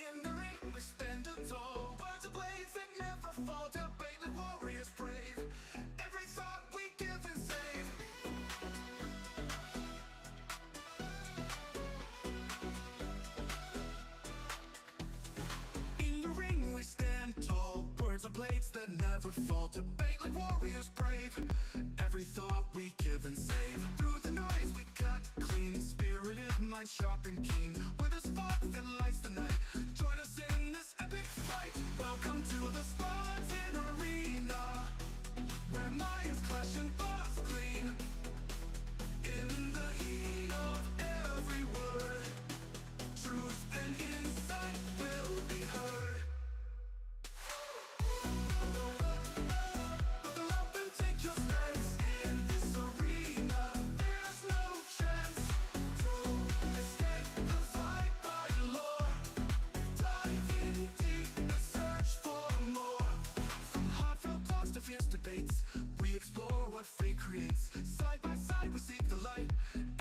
In the ring we stand tall, words of blades that never fall, debate the warriors brave. Every thought we give and save. In the ring we stand tall, words of blades that never fall, debate like warriors brave. Every thought we give and save. Through the noise we cut clean, spirited mind sharp and keen. With a spark that lights the night, join us in this epic fight. Welcome to the Spartan arena, where minds clash and thoughts clean. In the heat of every word, truth and insight will be heard. Buckle up and take your stance. In this arena, there's no chance to escape the fight by law. Dive in deep and search for more. From heartfelt talks to fierce debates, we explore what fate creates. Side by side we seek the light.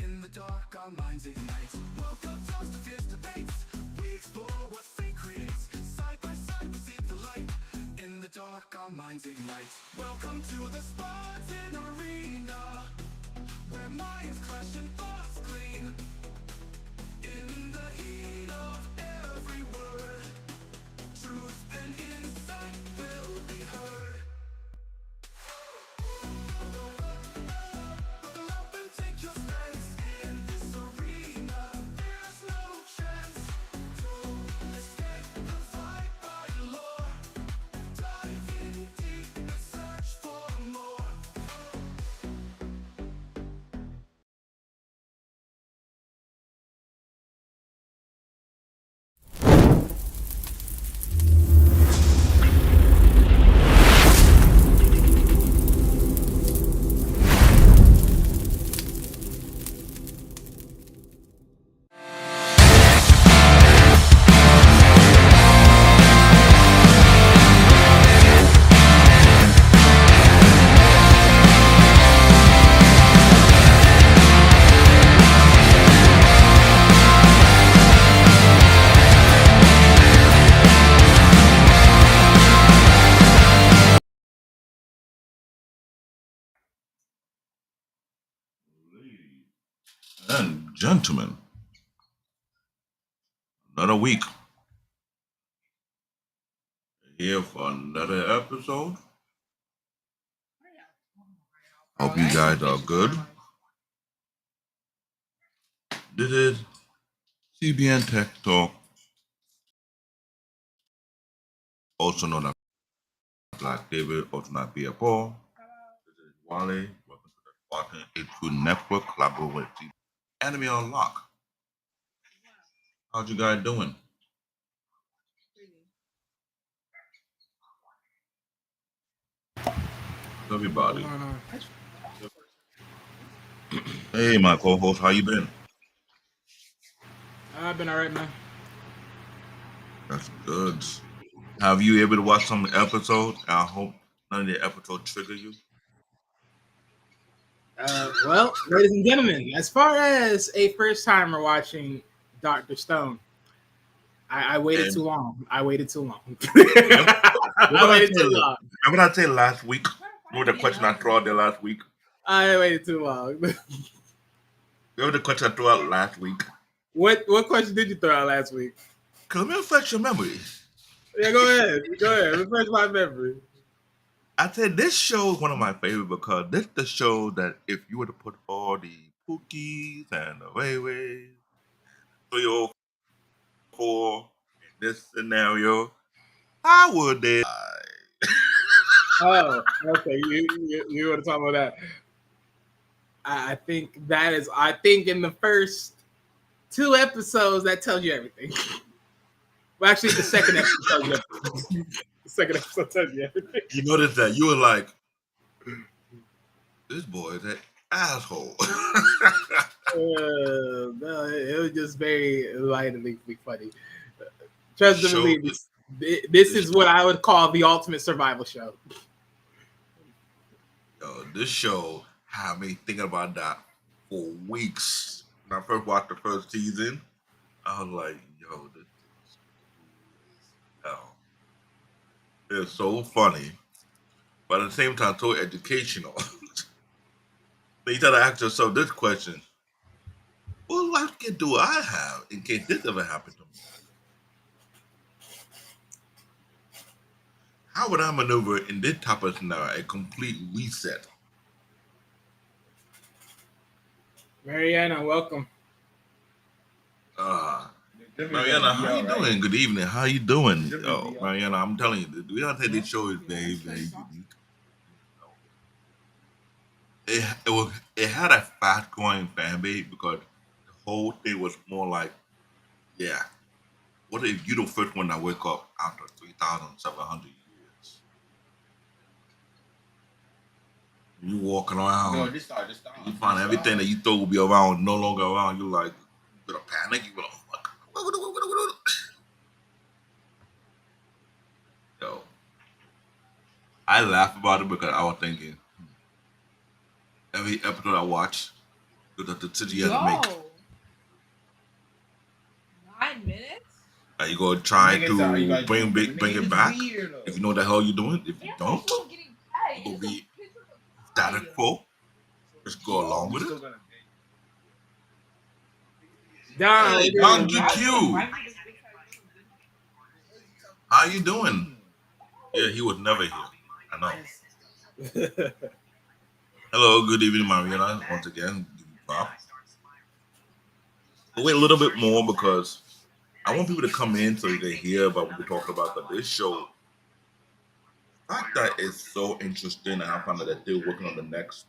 In the dark our minds ignite. Welcome talks to fierce debates, we explore what fate creates. Side by side we seek the light. In the dark our minds ignite. Welcome to the Spartan arena, where minds clash and thoughts clean. In the heat of every word, truth and insight will be heard. Buckle up and take your stance. In this arena, there's no chance to escape the fight by law. Dive in deep and search for more. And gentlemen, another week here for another episode. Hope you guys are good. This is CBN Tech Talk, also known as Black David, also known as Beer Paul. This is Wale. Welcome to the Spartan H2 Network collaborating with Anime Unlock. How's you guys doing? Everybody. Hey, my co-host, how you been? I've been alright, man. That's good. Have you able to watch some episodes? I hope none of the episodes trigger you. Well, ladies and gentlemen, as far as a first timer watching Dr. Stone, I waited And too long. I waited too long. remember, I waited too long. remember I said last week? Remember the question I threw out there last week? I waited too long. Remember the question I threw out last week? What question did you throw out last week? Cause let me refresh your memory. Yeah, go ahead. Go ahead. Refresh my memory. I said this show is one of my favorite because this the show that if you were to put all the Pookies and the Wayway, 304 in this scenario, how would they? Oh, okay. You want to talk about that? I think that is. I think in the first 2 episodes that tells you everything. Well, actually, the second episode tells you everything. The second episode tells you everything. You noticed that you were like, this boy is an asshole. No, it was just very lightly funny. Trust and believe this is what I would call the ultimate survival show. Yo, this show had me thinking about that for weeks. When I first watched the first season, I was like, yo, this is They're so funny, but at the same time, so educational. So you gotta ask yourself this question: what life skill do I have in case this ever happened to me? How would I maneuver in this type of scenario? A complete reset. Mariana, welcome. Mariana, how you doing? Good evening. How you doing? Oh, Mariana, I'm telling you, we gotta take this show is very, very unique. It had a fast growing fan base because the whole thing was more like, yeah, what if you the first one that wake up after 3,700 years? You walking around, you find everything that you thought would be around no longer around. You like, you gonna panic. You gonna, oh my God, what? Yo, I laugh about it because I was thinking every episode I watch, the decision you have to make. 9 minutes? Are you gonna try to bring it back? If you know the hell you're doing, if you don't, you're gonna be static quo. Just go along with it. Don, Hey, Don GQ, how you doing? Yeah, he was never here. I know. Hello, good evening, Mariana. Once again, give you props. We'll wait a little bit more because I want people to come in so they hear about what we're talking about. But this show, the fact that it's so interesting, and I found out that they're working on the next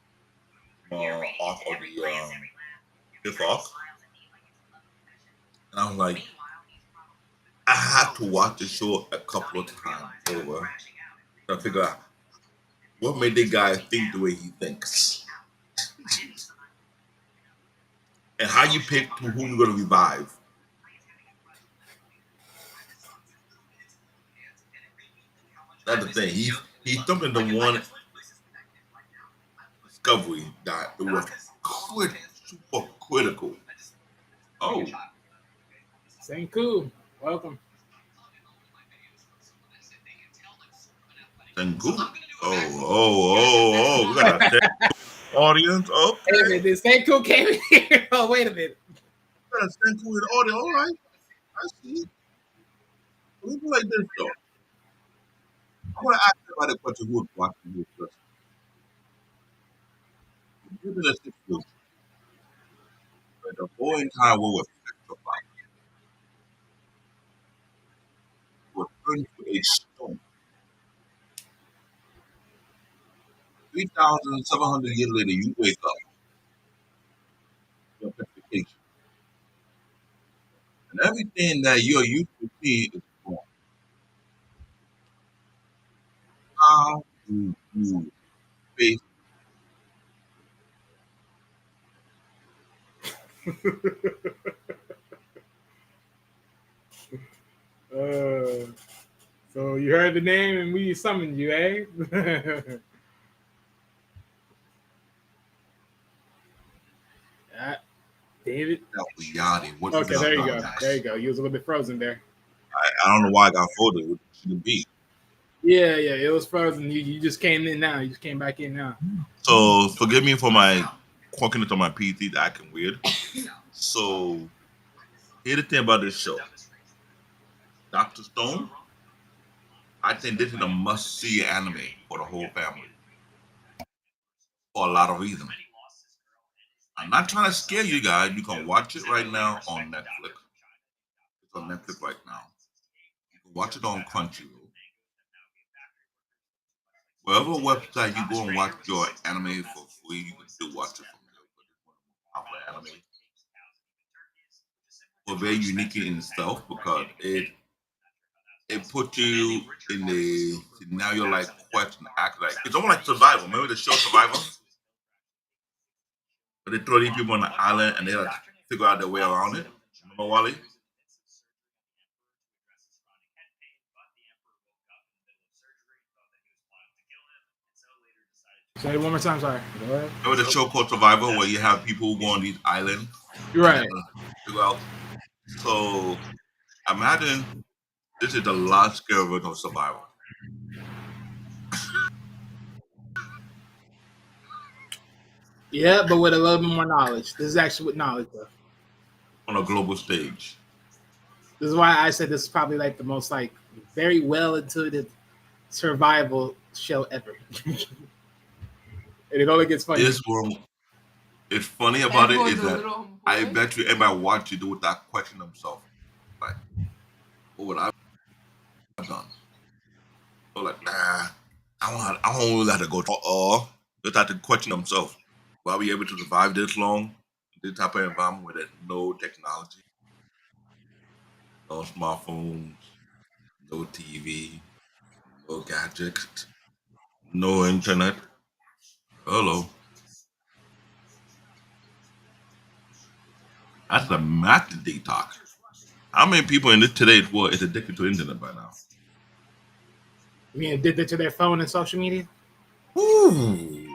arc of the fifth arc, and I was like, I had to watch the show a couple of times over to figure out what made the guy think the way he thinks, and how you pick who you're going to revive. That's the thing. He's something the one discovery that it was super critical. Oh, Senku, welcome. Senku. Oh. We got a audience. Okay. Wait a minute, this Senku came in here. Oh, wait a minute. We got a Senku in the audience. All right. I see. We do like this though. I want to ask everybody a question who was watching this first. Give me a situation where the whole entire world was petrified, was turned to a stone. 3,700 years later, you wake up, your petrification. And everything that you're used to see is gone. How do you face So you heard the name and we summoned you, eh? David. that reality? What Okay, is there you out go. next? There you go. You was a little bit frozen there. I don't know why I got folded. What should it be? Yeah, it was frozen. You just came in now. You just came back in now. So forgive me for my quirkiness on my PC that acting weird. So here's the thing about this show. Dr. Stone, I think this is a must-see anime for the whole family. For a lot of reasons. I'm not trying to scare you guys. You can watch it right now on Netflix. It's on Netflix right now. You can watch it on Crunchyroll. Wherever website you go and watch your anime for free, you can still watch it from there. But it's one of the most popular anime. Well, very unique in itself because it puts you in the scenario like question, act like it's almost like Survival. Remember the show Survival? But they throw these people on the island and they have to figure out their way around it. Remember Wally? Say it one more time. Sorry. Go ahead. Remember the show called Survival where you have people who go on these islands? You're right. Figure out. So imagine this is the large scale version of Survival. Yeah, but with a little bit more knowledge. This is actually with knowledge, though. on a global stage. This is why I said this is probably like the most like very well intuitive survival show ever. And it only gets funnier. This one, it's funny about it is that I bet you everybody watch it without questioning themselves. Like, what would I have done? So like, nah, I don't really have to go. Just have to question themselves. Why we able to survive this long? This type of environment with no technology, no smartphones, no TV, no gadgets, no internet. Hello. That's a massive detox. How many people in this today's world is addicted to internet by now? I mean, did that to their phone and social media? Ooh.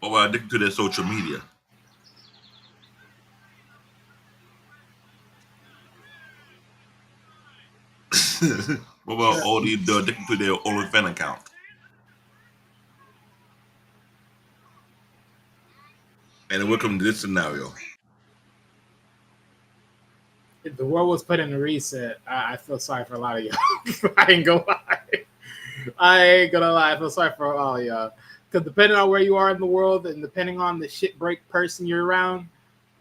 Or are addicted to their social media? What about all these addicted to their OnlyFans account? And welcome to this scenario. If the world was put in a reset, I feel sorry for a lot of y'all. I ain't gonna lie. I ain't gonna lie. I feel sorry for all of y'all. Because depending on where you are in the world and depending on the shit break person you're around,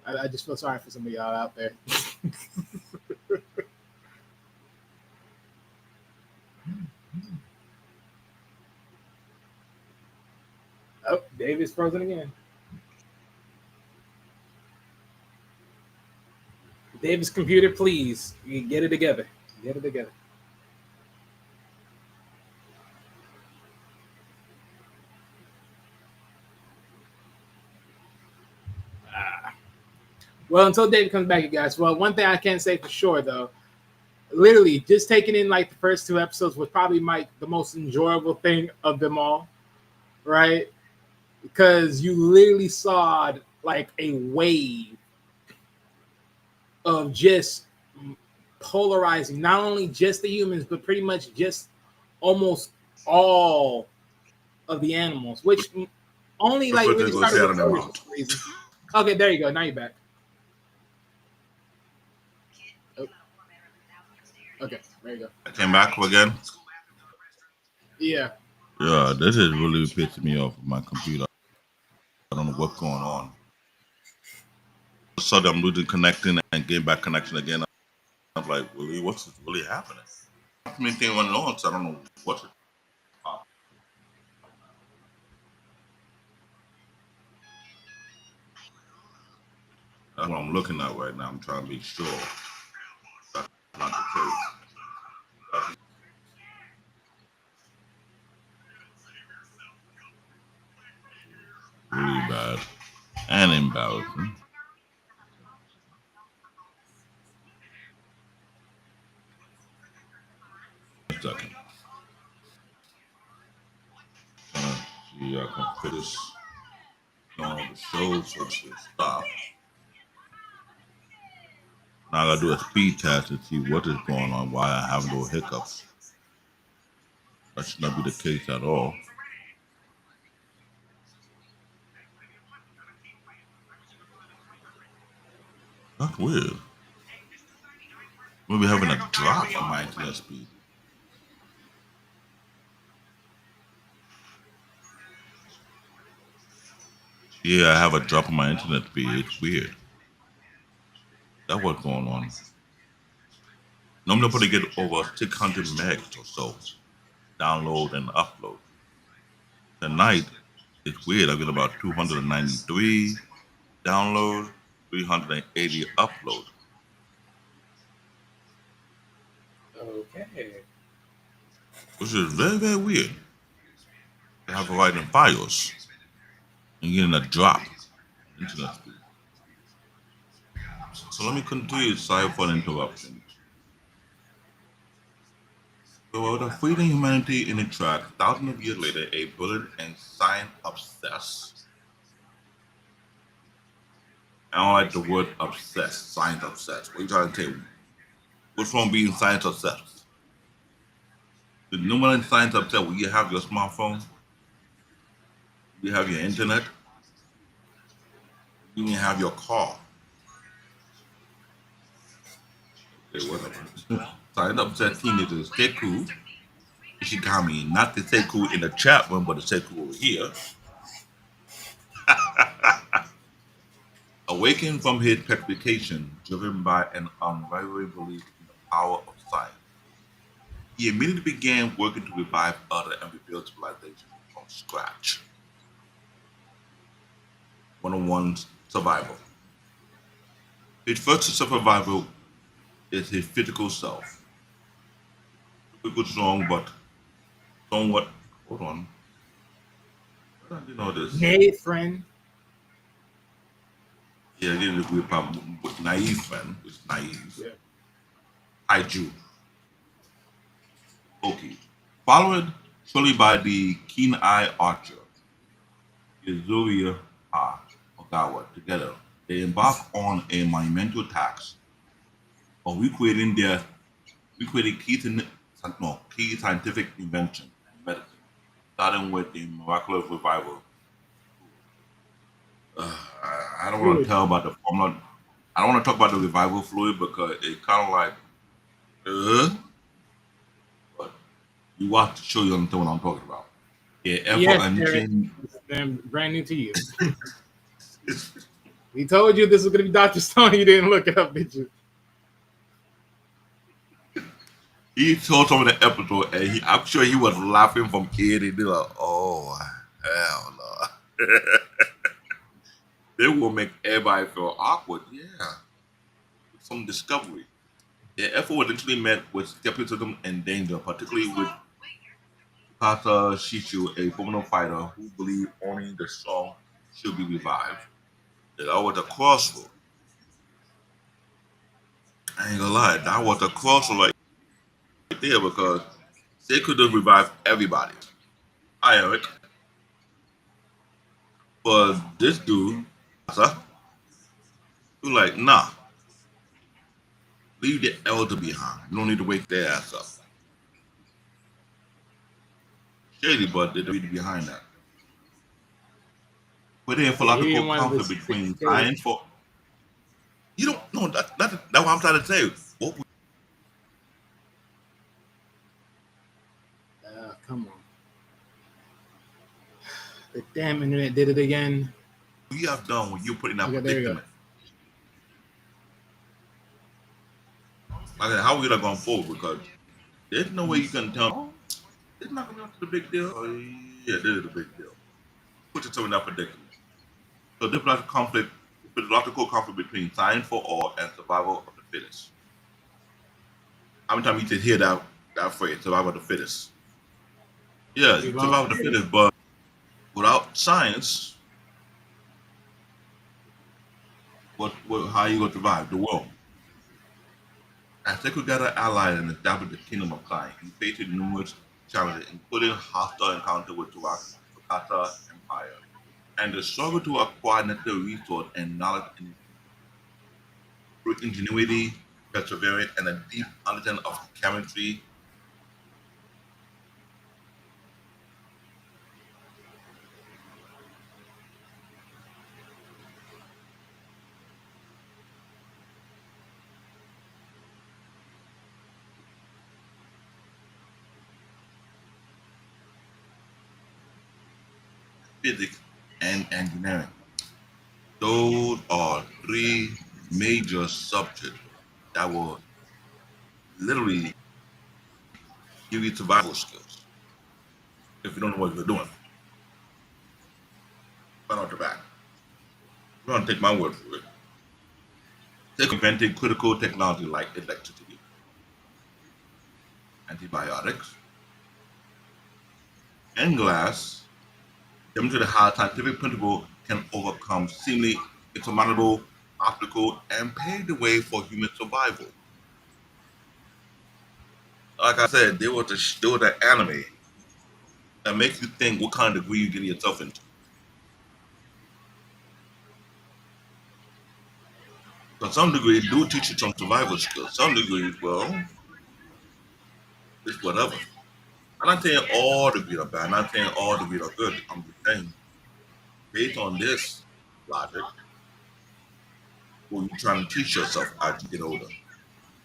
I just feel sorry for some of y'all out there. Oh, David's frozen again. David's computer, please. You get it together. Get it together. Well, until David comes back, you guys. Well, one thing I can say for sure, though, literally just taking in like the first two episodes was probably the most enjoyable thing of them all, right? Because you literally saw like a wave of just polarizing not only just the humans, but pretty much just almost all of the animals, which only like really Go say started out with of their Jordan for mouth. some reason. Okay, there you go. Now you're back. Oh. Okay, there you go. I came back again. Yeah. Yeah, this is really pissing me off with my computer. I don't know what's going on. All of a sudden, I'm losing connecting and getting back connection again. I'm like, really, what's really happening? Too many things going on, so I don't know what's it. That's what I'm looking at right now. I'm trying to be sure that's not the case. Really bad and embarrassing. A second. See, I can finish on the show so it should stop. Now I gotta do a speed test to see what is going on, why I have no hiccups. That should not be the case at all. That's weird. Maybe having a drop in my internet speed. Yeah, I have a drop in my internet speed. It's weird. That's what's going on. Normally, I'm going to get over 600 megs or so download and upload. Tonight, it's weird. I get about 293 download, 380 upload. Okay. Which is very, very weird. I have it right in files and getting a drop in internet speed. So let me continue. Sorry for the interruption. So with a freedom humanity in the track, thousands of years later, a bullet and science obsessed. I don't like the word obsessed, science obsessed. What are you trying to tell me? What's wrong being science obsessed? The number science upset when you have your smartphone, you have your internet, you even have your car. Okay, whatever. Science upset teenagers. Senku Ishigami, not the Senku in the chat room, but the Senku over here, awakened from his petrification, driven by an unwavering belief in the power of science. He immediately began working to revive other and rebuild civilization from scratch. 101 survival. His first survival is his physical self. Physical strong, but somewhat. Hold on. I didn't know this. Nay, friend. Yeah, I didn't agree with naive friend, which is naive. Yeah. Kaiju. Okay. Followed shortly by the keen-eyed archer, Yuzuriya Ogawa. Together, they embark on a monumental task of recreating key scientific invention and medicine, starting with the miraculous revival. I don't want to tell about the formula. I don't want to talk about the revival fluid because it kind of like, but you watch the show, you understand what I'm talking about. Yeah, Yes, and Eric. change. Brand new to you. We told you this was going to be Dr. Stone. You didn't look it up, did you? He told some of the episode, and I'm sure he was laughing from ear to ear, like, "Oh hell no!" They will make everybody feel awkward. Yeah, some discovery. The effort was initially met with skepticism and danger, particularly with Kata Shishu, a formidable fighter who believed only the strong should be revived. That was a crossroad. I ain't gonna lie, that was a crossroad right there because they could have revived everybody. Hi, Eric. But this dude, sir, you like, nah, leave the elder behind. You don't need to wake their ass up. Shady, but they read behind that. Put in Yeah, he philosophical didn't want conflict to between stay. science for. You don't know that's what I'm trying to say. What Come on. The damn internet did it again. we have done when you put in that Okay, there you go. predicament. Like, how are we gonna go forward? Because there's no way you can tell. Oh, it's not gonna be the big deal. Oh, yeah, this is a big deal. Put yourself in that predicament. So this philosophical conflict between science for all and survival of the fittest. How many times you just hear that phrase, survival of the fittest? Yeah, survival of the fittest, but without science, how you gonna survive the world? As they could gather allies and establish the kingdom of science, he faced numerous challenges, including hostile encounter with Wakata Empire, and the struggle to acquire necessary resource and knowledge through ingenuity, perseverance, and a deep understanding of chemistry. Physics, and engineering. Those are three major subjects that will literally give you survival skills if you don't know what you're doing. Right off the bat. You're gonna take my word for it. Take inventing critical technology like electricity, antibiotics, and glass, demonstrate how scientific principle can overcome seemingly insurmountable obstacles and pave the way for human survival. Like I said, there was an anime that makes you think what kind of degree you're getting yourself into. But some degrees do teach you some survival skills. Some degrees, well, it's whatever. I'm not saying all the greed are bad. I'm not saying all the greed are good. I'm just saying, based on this logic, what you trying to teach yourself as you get older,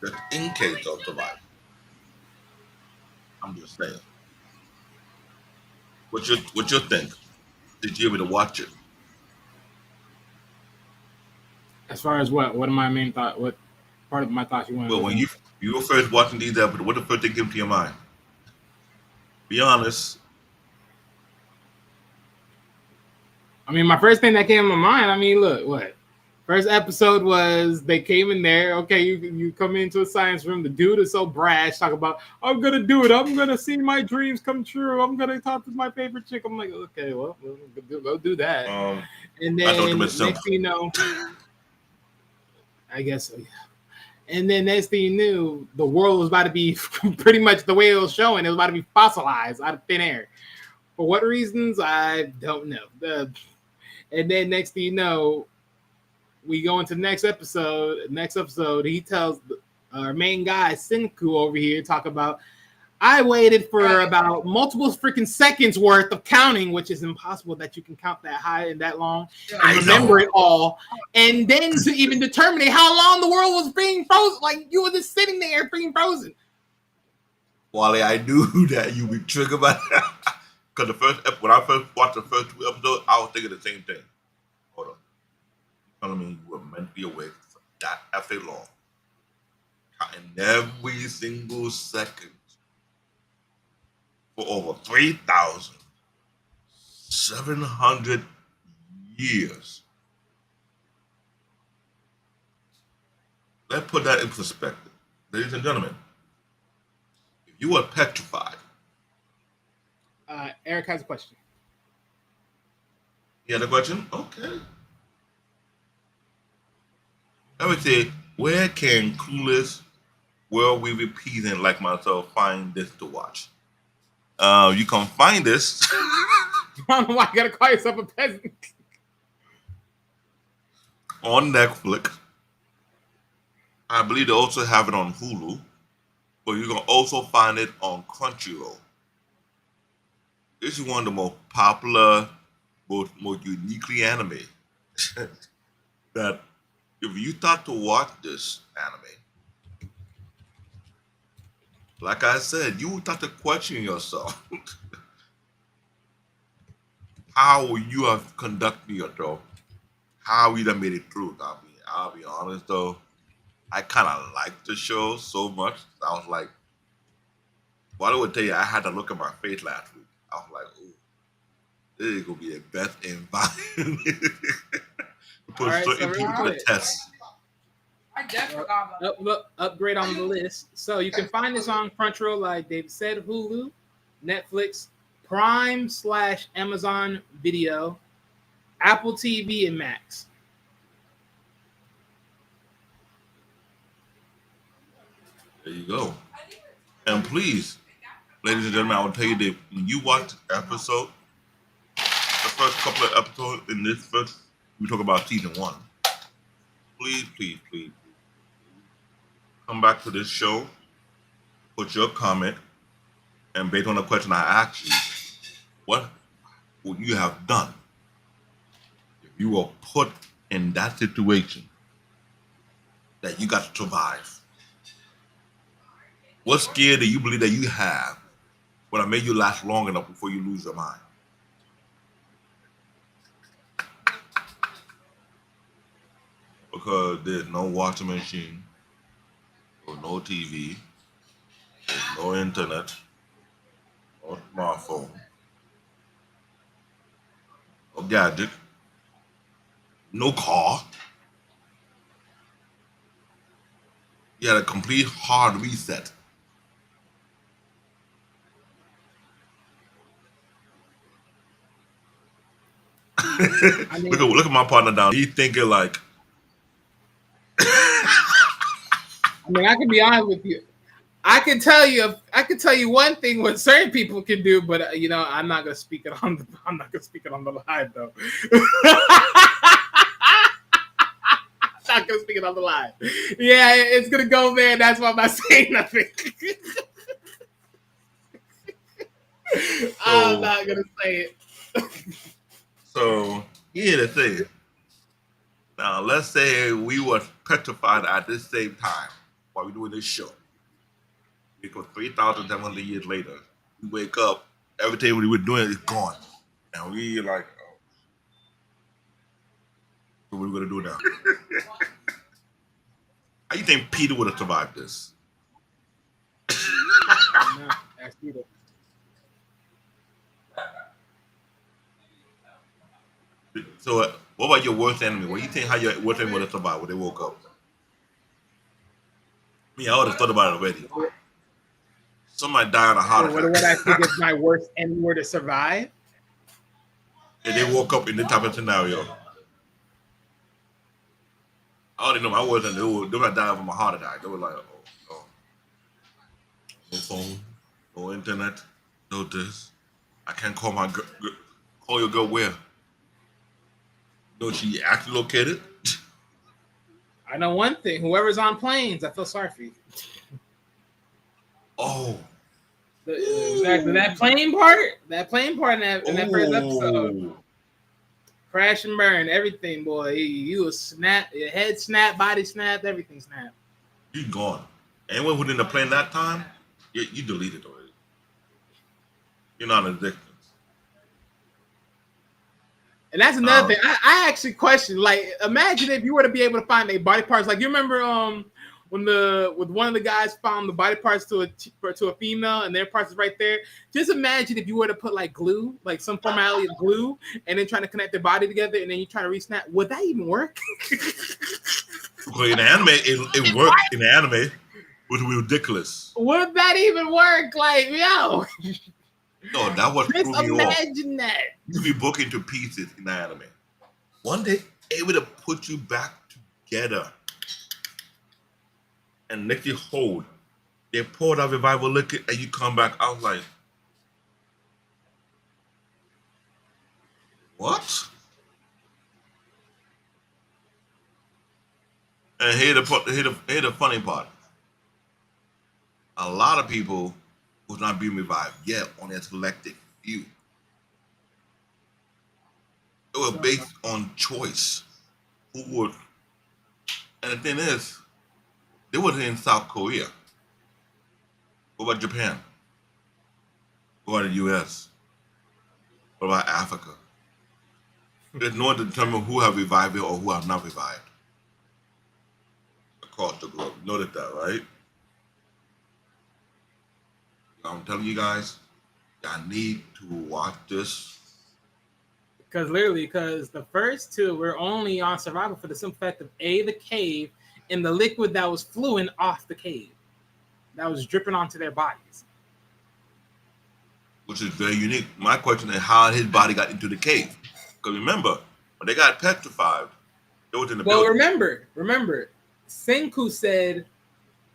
just in case of survival. I'm just saying. What you think? Did you able to watch it? As far as what are my main thought? What part of my thoughts you want to Well, go when into? you were first watching these episodes, what the first thing came to your mind? Be honest. I mean, my first thing that came to my mind. I mean, look, what first episode was they came in there. Okay, you come into a science room. The dude is so brash, talk about I'm gonna do it. I'm gonna see my dreams come true. I'm gonna talk to my favorite chick. I'm like, okay, well, go do that. And I thought then you meant simple. next thing you know, I guess. And then next thing you knew, the world was about to be pretty much the way it was showing. It was about to be fossilized out of thin air. For what reasons, I don't know. And then next thing you know, we go into the next episode. Next episode, he tells our main guy, Senku, over here, talk about, I waited for about multiple freaking seconds worth of counting, which is impossible that you can count that high and that long and remember it all. And then to even determine how long the world was being frozen, like you were just sitting there being frozen. Wally, I knew that you would be triggered by that. Because when I first watched the first 2 episodes, I was thinking the same thing. Hold on. Telling me you were mentally awake for that effing long. Counting every single second for over 3,700 years. Let's put that in perspective. Ladies and gentlemen, if you were petrified, Eric has a question. you had a question? Okay. Let me say, where can clueless, world-weary peasant like myself find this to watch? You can find this I don't know why you gotta call yourself a peasant. on Netflix. I believe they also have it on Hulu, but you can also find it on Crunchyroll. This is one of the most popular, most uniquely anime. That if you start to watch this anime, like I said, you will start to question yourself how you have conducted yourself, how you done made it through. I'll be honest though, I kind of liked the show so much. I was like, well, I would tell you, I had to look at my face last week. I was like, "Ooh, this is gonna be the best environment to put Alright, certain so people to the real quick. test." I definitely forgot about that. Upgrade on the list. So you can find this on Crunchyroll, like David said, Hulu, Netflix, Prime/Amazon Video, Apple TV, and Max. There you go. And please, ladies and gentlemen, I will tell you that when you watch the episode, the first couple of episodes in this first, we talk about season 1. Please, come back to this show, put your comment, and based on the question I asked you, what would you have done if you were put in that situation that you got to survive? What skill do you believe that you have would have made you last long enough before you lose your mind? Because there's no washing machine, or no TV, there's no internet, no smartphone, no gadget, no car. You had a complete hard reset. I mean, Look at my partner down. He's thinking like, I mean, I can be honest with you. I can tell you one thing what certain people can do, but I'm not gonna speak it on the live though. I'm not gonna speak it on the live. Yeah, it's gonna go there. That's why I'm not saying nothing. I'm not gonna say it. So here's the thing. Now let's say we were petrified at this same time while we're doing this show. Because 3,700 years later, we wake up, everything we were doing is gone. And we like, oh, what are we gonna do now? How you think Peter would have survived this? No, that's Peter. So, what about your worst enemy? What do you think how your worst enemy would have survived when they woke up? Me, I would have thought about it already. Somebody died of a heart What attack. I think is my worst enemy were to survive? And they woke up in this type of scenario. I already know my worst enemy. They would have died from a heart attack. They were like, oh, no phone, no internet, no this. I can't call my girl. Call your girl where? No, she actually located. I know one thing. Whoever's on planes, I feel sorry for you. Oh, Exactly. That plane part in that first episode. Crash and burn, everything, boy. You was snap, your head snapped, body snapped, everything snapped. You gone. Anyone who's in the plane that time, you deleted already. You're not addicted. And that's another thing. I actually question, like, imagine if you were to be able to find a body parts. Like, you remember when one of the guys found the body parts to a female and their parts is right there. Just imagine if you were to put like glue, like some formality of glue, and then trying to connect their body together, and then you try to re-snap. Would that even work? Because in the anime, it worked. In the anime, which was ridiculous. Would that even work? Like, yo. No, that was Just proving you off. imagine that. You be broken to pieces in the anime. One day, able to put you back together. And next you hold. They poured out revival liquid and you come back. I was like, what? And here's the funny part. A lot of people was not being revived yet on a selected few. It was based on choice. Who would? And the thing is, they wasn't in South Korea. What about Japan? What about the US? What about Africa? There's no one to determine who have revived it or who have not revived. Across the globe. Noted that, right? I'm telling you guys, I need to watch this. Because the first two were only on survival for the simple fact of the cave and the liquid that was flowing off the cave that was dripping onto their bodies. Which is very unique. My question is how his body got into the cave. Because remember, when they got petrified, they was in the building. Remember, Senku said,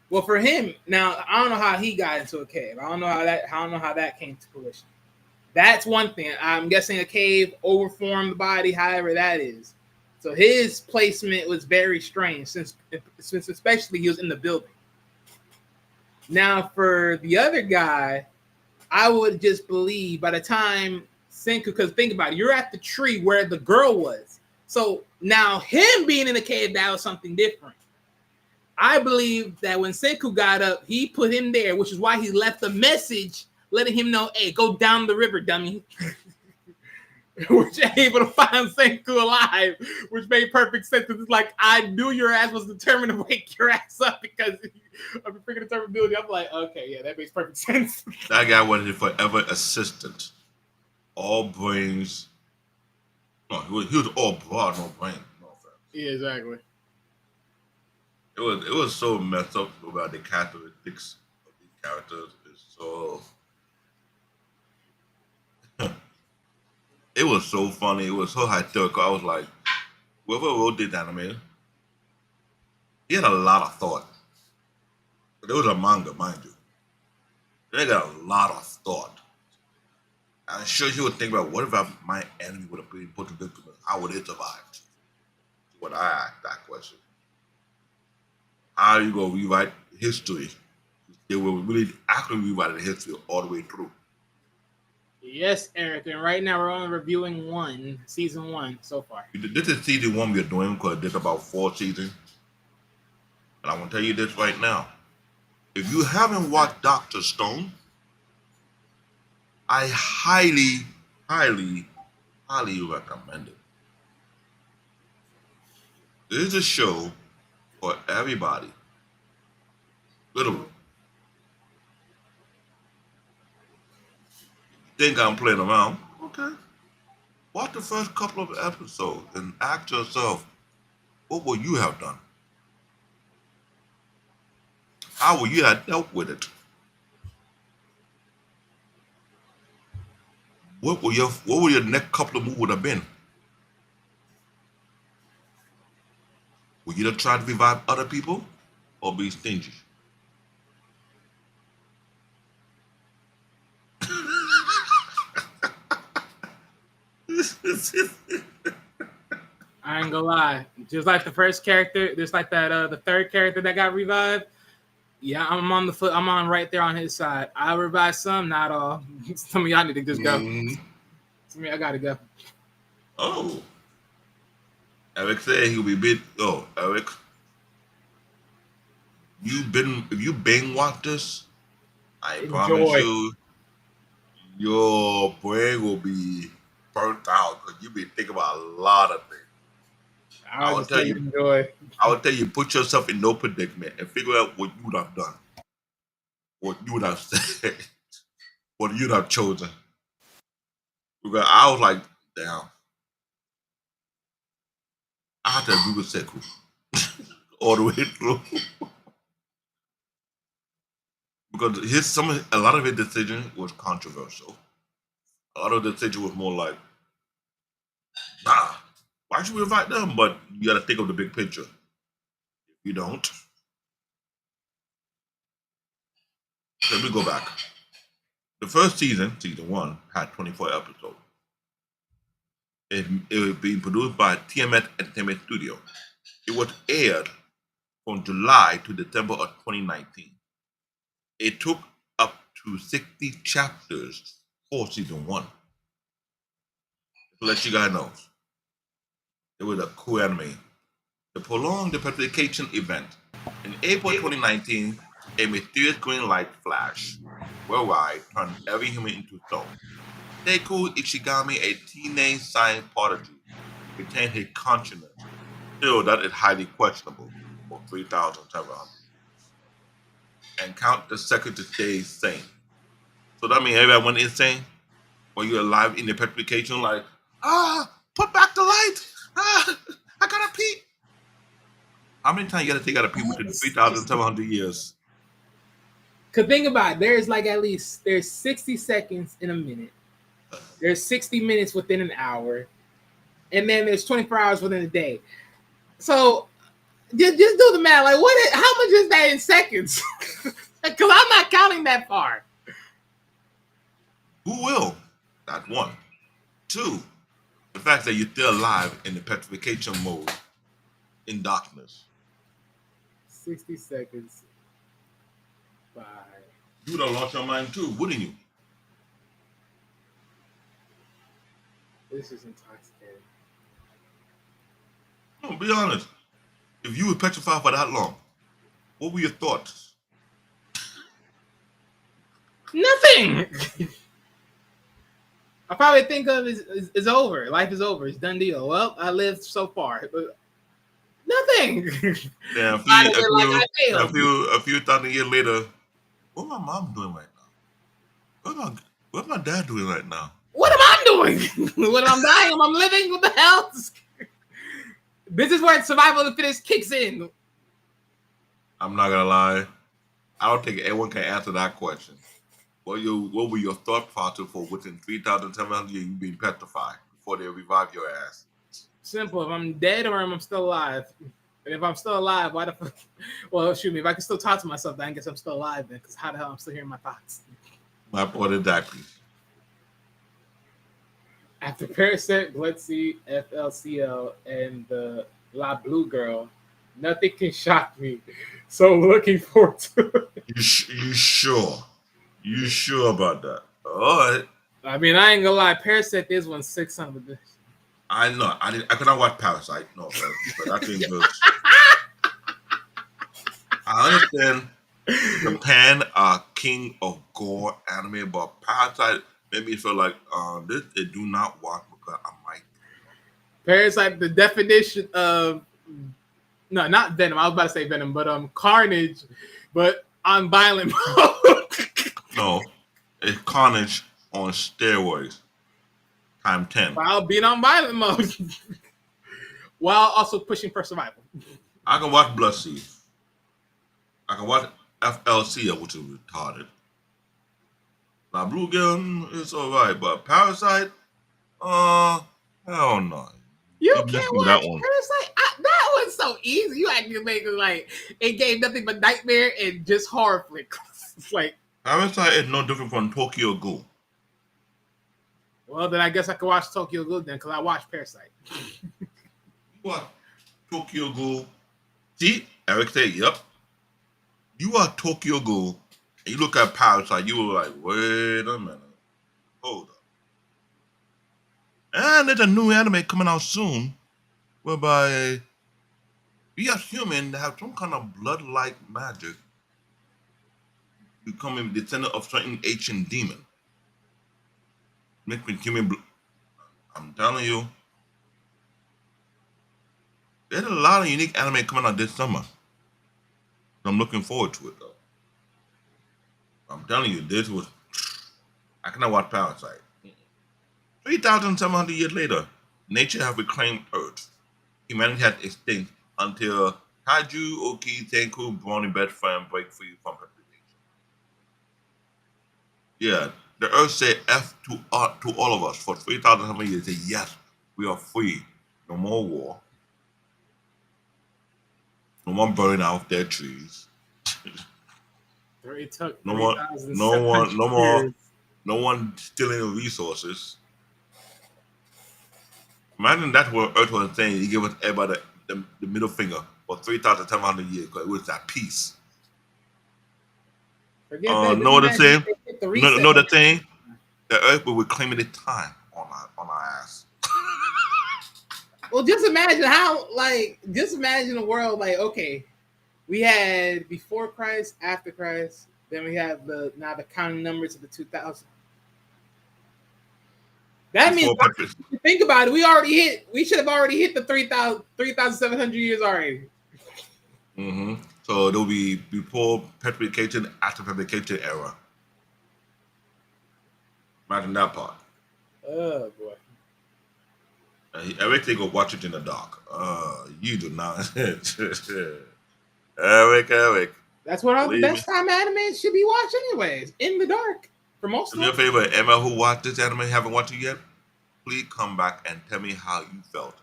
well, for him, now I don't know how he got into a cave. I don't know how that came to fruition. That's one thing. I'm guessing a cave overformed the body, however that is. So his placement was very strange, since especially he was in the building. Now for the other guy, I would just believe by the time Senku, because think about it, you're at the tree where the girl was. So now him being in the cave, that was something different. I believe that when Senku got up, he put him there, which is why he left a message letting him know, hey, go down the river, dummy. Which able to find Senku alive, which made perfect sense. Because it's like, I knew your ass was determined to wake your ass up because of your freaking determinability. I'm like, okay, yeah, that makes perfect sense. That guy was a forever assistant. All brains. No, he was all broad, no brain. No offense. Yeah, exactly. It was so messed up about the characteristics of these characters. It's so it was so funny. It was so hysterical. I was like, whoever wrote this anime, he had a lot of thought. There was a manga, mind you. They got a lot of thought. I'm sure you would think about what if my enemy would have been put to victim? How would it survive? When I asked that question. How are you going to rewrite history? They will really actually rewrite the history all the way through. Yes, Eric. And right now we're only reviewing season 1 so far. This is season 1 we're doing because there's about 4 seasons. And I'm going to tell you this right now. If you haven't watched Dr. Stone, I highly, highly, highly recommend it. This is a show for everybody. Literally. Think I'm playing around? Okay. Watch the first couple of episodes and ask yourself, what would you have done? How would you have dealt with it? What would your next couple of moves would have been? Would you have tried to revive other people or be stingy? I ain't gonna lie. Just like the first character, just like that the third character that got revived. Yeah, I'm on the foot. I'm on right there on his side. I revive some, not all. Some of y'all need to just go. Some of y'all gotta go. Oh. Eric said he'll be big. Oh, Eric. If you binge watch this, I promise you, your brain will be burnt out because you'll be thinking about a lot of things. I will tell you, enjoy. I would tell you, put yourself in no predicament and figure out what you would have done, what you would have said, what you'd have chosen. Because I was like, damn, I had to agree with Senku all the way through. Because a lot of his decision was controversial. A lot of the decision was more like, nah, why should we invite them? But you got to think of the big picture. If you don't, let me go back. The first season 1, had 24 episodes. It was being produced by Thematic Entertainment Studio. It was aired from July to December of 2019. It took up to 60 chapters for season 1. To let you guys know, it was a cool anime. The prolonged deprecation event. In April 2019, a mysterious green light flash worldwide turned every human into stone. Senku Ishigami, a teenage science prodigy, retained his consciousness. Still, that is highly questionable for 3,700. And count the seconds to stay sane. So that means everybody went insane when you're alive in the petrification, like, put back the light. I gotta pee. How many times you gotta take out a pee within 3,700 years? Cause think about it, there's 60 seconds in a minute. There's 60 minutes within an hour, and then there's 24 hours within a day. So just do the math. Like, how much is that in seconds? Because I'm not counting that far. Who will? That's one. 2, the fact that you're still alive in the petrification mode in darkness. 60 seconds. Bye. You would have lost your mind too, wouldn't you? This is intoxicating. No, be honest. If you were petrified for that long, what were your thoughts? Nothing. I probably think of it's over. Life is over. It's done deal. Well, I lived so far, but nothing. Yeah, a few thousand years later, what my mom doing right now? What my dad doing right now? What am I doing? When I'm dying, I'm living. What the hell? This is where survival of the fittest kicks in. I'm not gonna lie. I don't think anyone can answer that question. What were your thought process for within 3,700 years you being petrified before they revive your ass? Simple. If I'm dead or I'm still alive. And if I'm still alive, why the fuck? Well, shoot me. If I can still talk to myself, then I guess I'm still alive then. Because how the hell I'm still hearing my thoughts? My point exactly. After Parasite, Bloodseed, FLCL, and the La Blue Girl, nothing can shock me. So looking forward to it. You sure? You sure about that? All right. I mean, I ain't gonna lie. Parasite is one sick son of a bitch. I know. I could not watch Parasite. No, but I think I understand Japan are king of gore anime, but Parasite made me feel like this they do not watch because I might. Parasite, the definition of no, not Venom. I was about to say Venom, but Carnage, but on violent mode. No, it's Carnage on steroids, time 10. While being on violent mode, while also pushing for survival. I can watch Bloodseed. I can watch FLC, which is retarded. Now, Blue Gun is alright, but Parasite, hell no. You You can't missed me with watch that one. Parasite. That one's so easy. You actually make it like it gave nothing but nightmare and just horror flicks. It's like, Parasite is no different from Tokyo Ghoul. well, then I guess I could watch Tokyo Ghoul then because I watched Parasite. What? Tokyo Ghoul. See, Eric said, yep. You are Tokyo Ghoul, and you look at Parasite, you were like, wait a minute. Hold up. And there's a new anime coming out soon, whereby we as humans have some kind of blood-like magic, becoming descendant of certain ancient demon. Make me human. I'm telling you, there's a lot of unique anime coming out this summer. I'm looking forward to it though. I'm telling you, this was. I cannot watch Parasite. 3,700 years later, nature has reclaimed Earth. Humanity had extinct until Kaiju, Oki, Senku, Brony, best friend break free from perpetuation. Yeah, the Earth said F to all of us for 3,700 years. Say yes, we are free. No more war. No one burning out their trees. It took No one, no one stealing the resources. Imagine that's what Earth was saying. He gave us everybody the middle finger for 3,700 years because it was at peace. Forget that. Know what I'm saying? Know the reset. thing? The Earth will reclaim the time on our ass. Well, just imagine a world like, okay, we had before Christ, after Christ, then we have the counting numbers of the 2000. That means, if you think about it, we should have already hit the 3,700 years already. Mm-hmm. So it'll be before petrification, after petrification era. Imagine that part. Oh boy. Eric, they go watch it in the dark. You do not. Eric. That's what all the best time anime should be watched anyways. In the dark. For most of them. Your favorite Emma who watched this anime haven't watched it yet? Please come back and tell me how you felt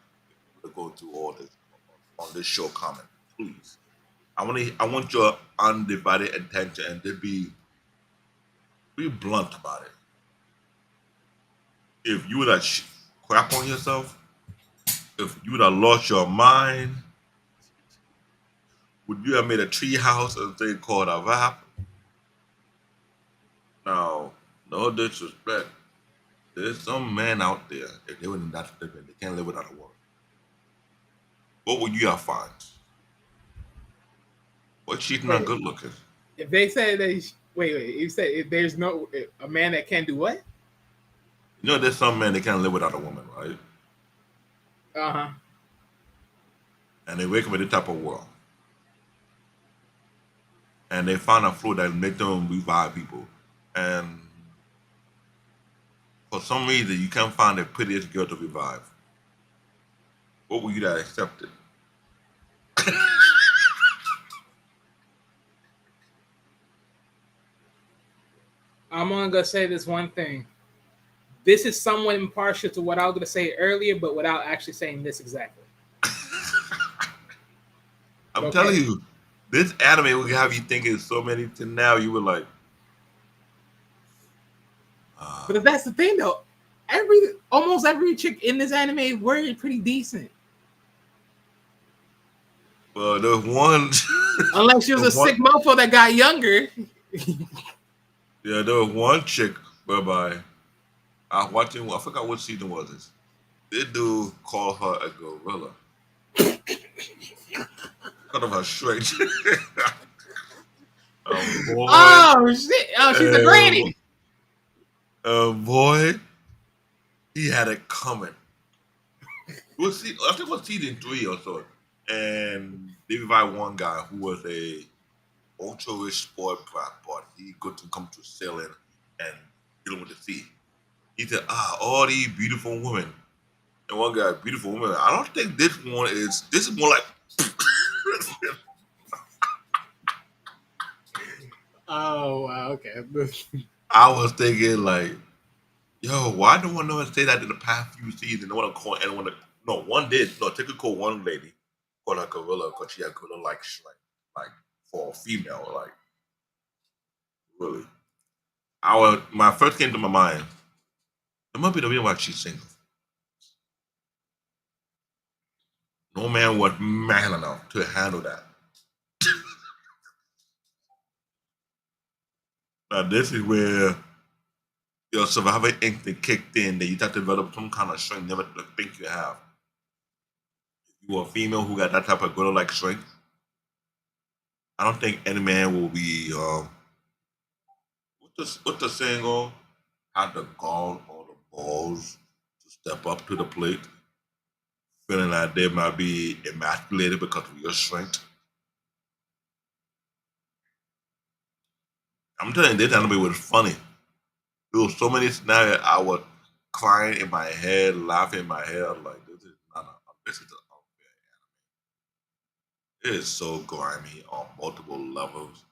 to go through all this on this show comment. Please. I want your undivided attention and to be blunt about it. If you would have crap on yourself, if you would have lost your mind, would you have made a tree house and thing called a rap? Now, no disrespect. There's some man out there, if they wouldn't that they can't live without a woman. What would you have found? What she's not good looking? If they say that, wait, you said if there's a man that can't do what? You know, there's some men that can't live without a woman, right? Uh-huh. And they wake up in this type of world. And they find a fluid that make them revive people. And for some reason, you can't find the prettiest girl to revive. What would you have accepted? I'm only going to say this one thing. This is somewhat impartial to what I was going to say earlier, but without actually saying this exactly. I'm telling you, this anime will have you thinking so many to now you were like. But that's the thing, though. Almost every chick in this anime were pretty decent. Well, there's one. Unless she was a sick mofo that got younger. Yeah, there was one chick whereby I was watching. I forgot what season was this. This dude called her a gorilla because of her strength. Boy, Oh shit! Oh, she's a granny. boy, he had it coming. I think it was season 3 or so, and they revived one guy who was a ultra rich sport prop, but he couldn't come to sailing and dealing with the sea. He said, all these beautiful women. And one guy, beautiful women. I don't think this one is. This is more like. Oh wow, okay. I was thinking like, yo, why do one never say that in the past few seasons? No one call anyone. No, one did. No, take a call one lady called her gorilla because she had gorilla like strength, like for a female, like really. My first came to my mind. It might be the reason why she's single. No man was man enough to handle that. Now this is where your survival instinct kicked in. That you have to develop some kind of strength never think you have. If you are a female who got that type of gorilla like strength, I don't think any man will be what the saying go? Have the gall or the balls to step up to the plate, feeling like they might be emasculated because of your strength. I'm telling you, this anime was funny. There was so many scenarios I was crying in my head, laughing in my head. I was like, this is an unfair anime. It is so grimy on multiple levels.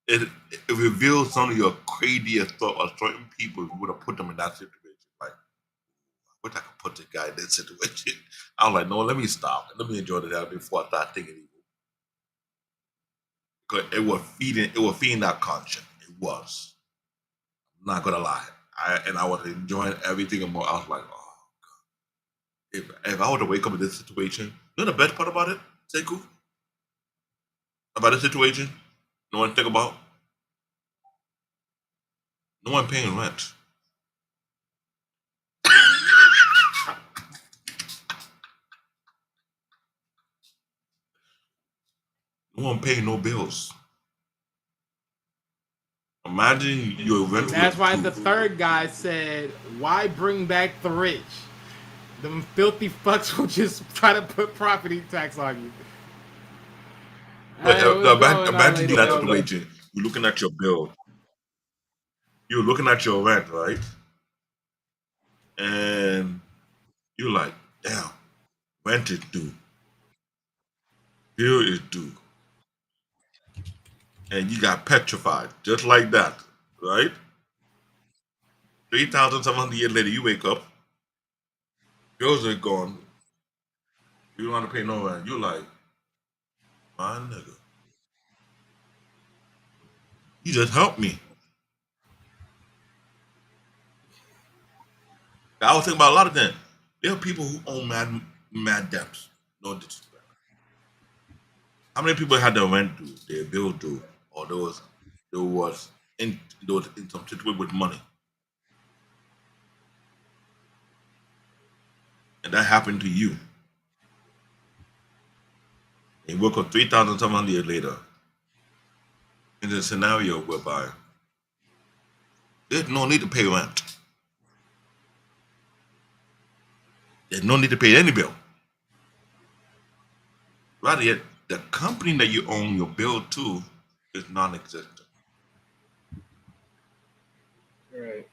It reveals some of your craziest thoughts of certain people if you would have put them in that situation. Like, I wish I could put this guy in this situation. I was like, no, let me stop. Let me enjoy the anime before I start thinking evil. Because it was feeding that conscience. It was. I'm not gonna lie. I was enjoying everything and more. I was like, oh, if I were to wake up in this situation, you know the best part about it, Senku? About the situation? No one think about? No one paying rent. No one paying no bills. Imagine your rent was That's why the approved. third guy said, "Why bring back the rich? Them filthy fucks will just try to put property tax on you." But Hey, what's going on, imagine lady? that situation. You're looking at your bill. You're looking at your rent, right? And you're like, damn, rent is due. Bill is due. And you got petrified, just like that, right? 3,700 years later, you wake up, bills are gone. You don't want to pay no rent. You're like, my nigga, you just helped me. I was thinking about a lot of things. There are people who own mad debts. No disrespect. How many people had their rent due, their bill due, or there was in some situation with money, and that happened to you? And you woke up 3,700 years later in a scenario whereby there's no need to pay rent. There's no need to pay any bill. Rather yet, the company that you own your bill to is non-existent. Right.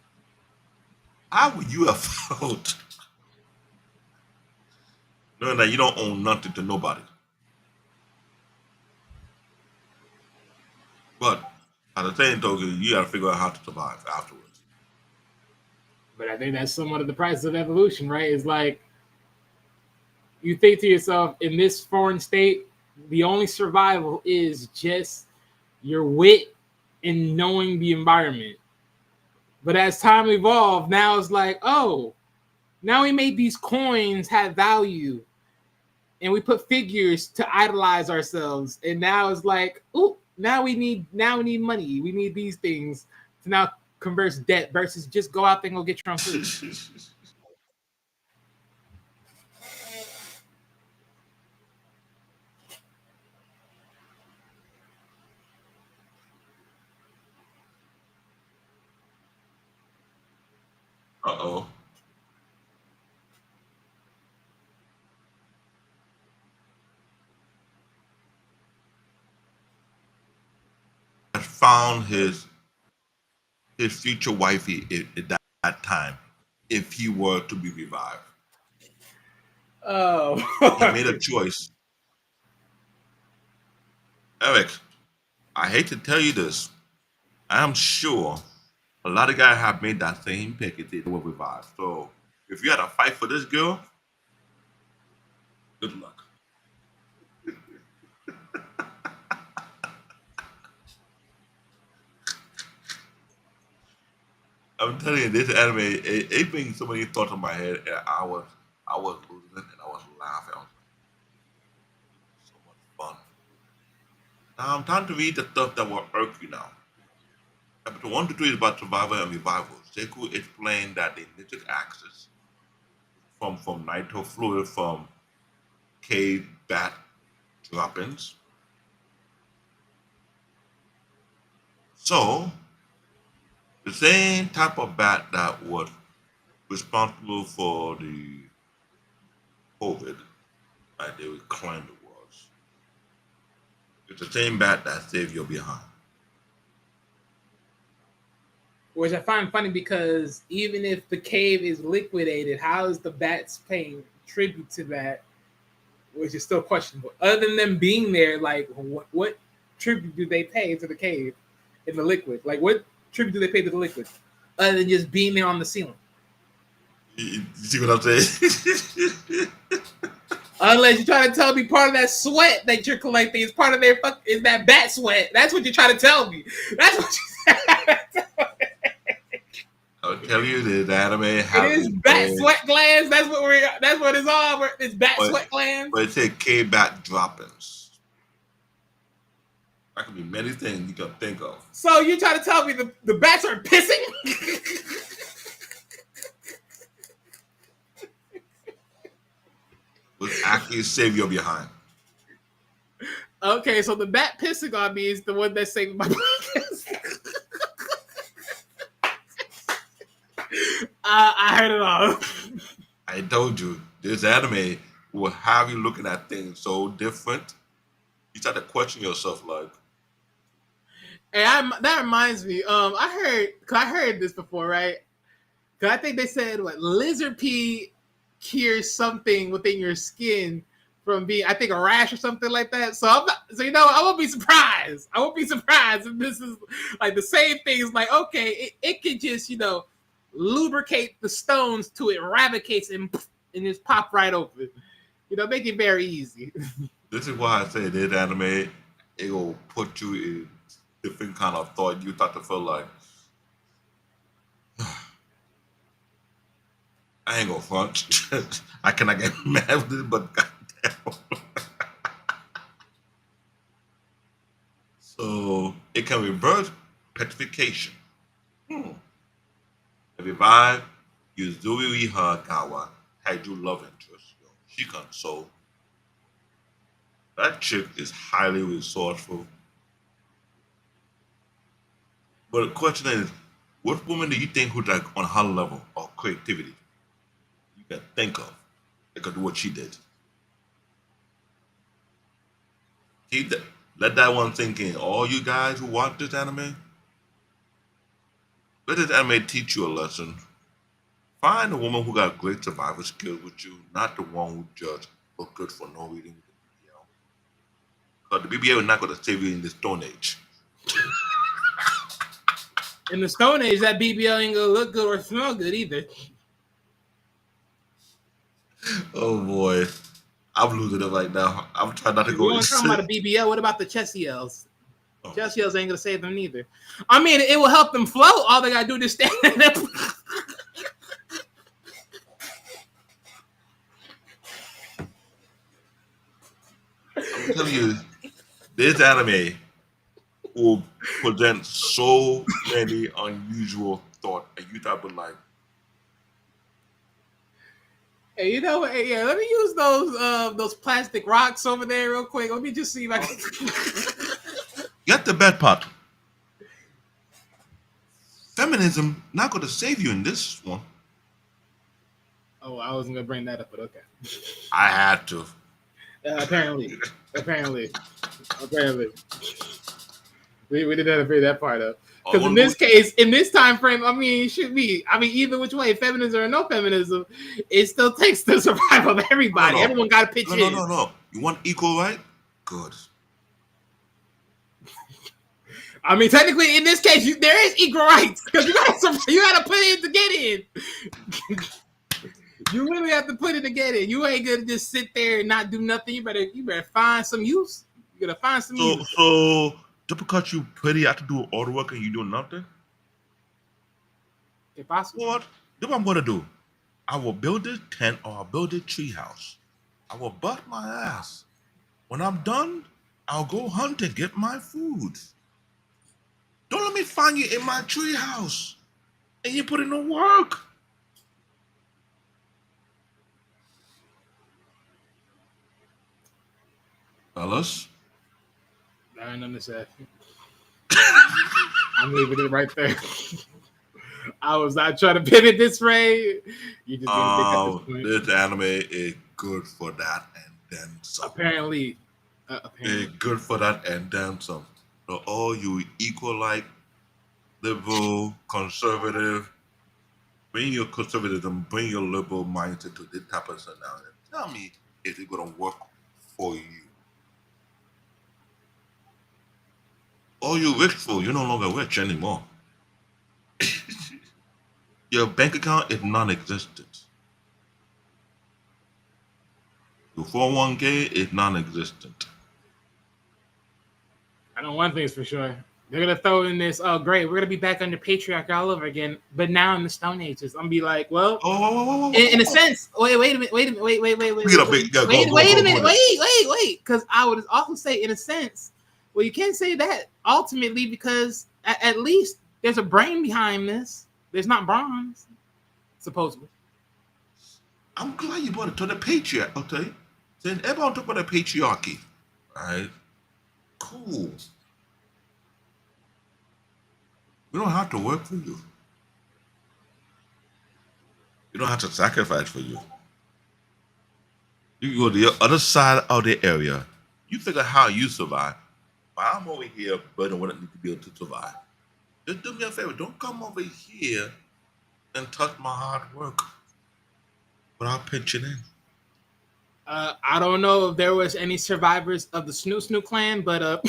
How would you have felt knowing that you don't own nothing to nobody? But at the same token, you gotta figure out how to survive afterwards. But I think that's somewhat of the price of evolution, right? It's like you think to yourself, in this foreign state, the only survival is just your wit and knowing the environment. But as time evolved, now it's like, oh, now we made these coins have value, and we put figures to idolize ourselves. And now it's like, ooh, now we need money. We need these things to now converse debt versus just go out there and go get your own food. Uh-oh. Has found his future wifey at that time if he were to be revived. Oh, He made a choice. Eric, I hate to tell you this. I'm sure a lot of guys have made that same pick if they were revived. So if you had to fight for this girl, good luck. I'm telling you, this anime, it brings so many thoughts in my head, and I was losing it, and I was laughing. I was like, so much fun. Now I'm time to read the stuff that will irk you now. Chapter 1 to 3 is about survival and revival. Senku explained that the knitted axis from nitro fluid from cave bat droppings. So the same type of bat that was responsible for the COVID, like they would claim it was. It's the same bat that saved your behind. which I find funny because even if the cave is liquidated, how is the bats paying tribute to that? Which is still questionable. Other than them being there, like what tribute do they pay to the cave in the liquid? Like what tribute do they pay to the liquid? Other than just being there on the ceiling. You see what I'm saying? Unless you're trying to tell me part of that sweat that you're collecting is part of their is that bat sweat. That's what you're trying to tell me. That's what you I'll tell you this anime has it is bat sweat glands. That's what it's all. It's bat sweat glands. But it said K bat droppings. That could be many things you can think of. So you're trying to tell me the bats are pissing? Was actually save your behind. Okay, so the bat pissing on me is the one that's saving my podcast. I heard it all. I told you, this anime will have you looking at things so different. You start to question yourself, like, And that reminds me. I heard this before, right? Because I think they said what lizard pee cures something within your skin from being, I think, a rash or something like that. So I won't be surprised. I won't be surprised if this is like the same thing. It's like, okay, it can just lubricate the stones till it eradicates and just pop right open. Make it very easy. this is why I say this anime, it will put you in different kind of thought. You start to feel like, I ain't gonna front. I cannot get mad with this, but goddamn. So it can reverse petrification. Revive Yuzuri Hagawa had you love interest. She console. That chick is highly resourceful. But the question is, what woman do you think who's like on her level of creativity you can think of that could do what she did? Let that one sink in. All you guys who watch this anime, let this anime teach you a lesson. Find a woman who got great survival skills with you, not the one who just look good for no reason with the BBL. Because the BBL is not going to save you in this Stone Age. In the Stone Age, that BBL ain't gonna look good or smell good either. Oh boy, I'm losing it right now. I'm trying not to go. You want to talk about a BBL? What about the chest yells? Oh. Chest yells ain't gonna save them neither. I mean, it will help them float. All they gotta do is stand up. I'm telling you, this anime will present so many unusual thoughts, and you type of like, Hey, you know what? Hey, yeah, let me use those plastic rocks over there real quick. Let me just see if I can. get the bad part. Feminism not going to save you in this one. Oh, I wasn't gonna bring that up, but okay. I had to. Apparently, we didn't have to bring that part up. Because in this case, in this time frame, I mean, it should be. I mean, either which way, feminism or no feminism, it still takes the survival of everybody. No. Everyone got to pitch in. No. You want equal right? Good. I mean, technically, in this case, there is equal rights because you got to put in to get in. You really have to put it to get in. You ain't gonna just sit there and not do nothing. You better find some use. You gotta find some use. So just because you pretty, I have to do all the work and you do nothing. If possible. What? This what I'm gonna do. I will build a tent or I'll build a tree house. I will bust my ass. When I'm done, I'll go hunt and get my food. Don't let me find you in my tree house and you put in the work. Fellas, I ain't nothing to say. I'm leaving it right there. I was not trying to pivot this way. You just didn't pick up this point. This anime is good for that and then some. Apparently. It's good for that and then some. So all you equal like liberal, conservative, bring your conservatism, bring your liberal mindset to this type of scenario. Tell me if it's gonna work for you. All you rich for, you're no longer rich anymore. Your bank account is non-existent. Your 401k is non-existent. I know one thing's for sure. They're gonna throw in this. Oh, great! We're gonna be back under patriarchy all over again, but now in the Stone Ages. I'm gonna be like, well, in a sense. Wait a minute. Wait a minute. Because I would also say, in a sense, well, you can't say that ultimately because at least there's a brain behind this. There's not bronze, supposedly. I'm glad you brought it to the patriarchy. Okay, then everyone talk about the patriarchy, right? Cool. We don't have to work for you. You don't have to sacrifice for you. You can go to the other side of the area. You figure how you survive. But I'm over here burning what I need to be able to survive. Just do me a favor. Don't come over here and touch my hard work without pitching in. I don't know if there was any survivors of the Snoo Snoo clan, but I don't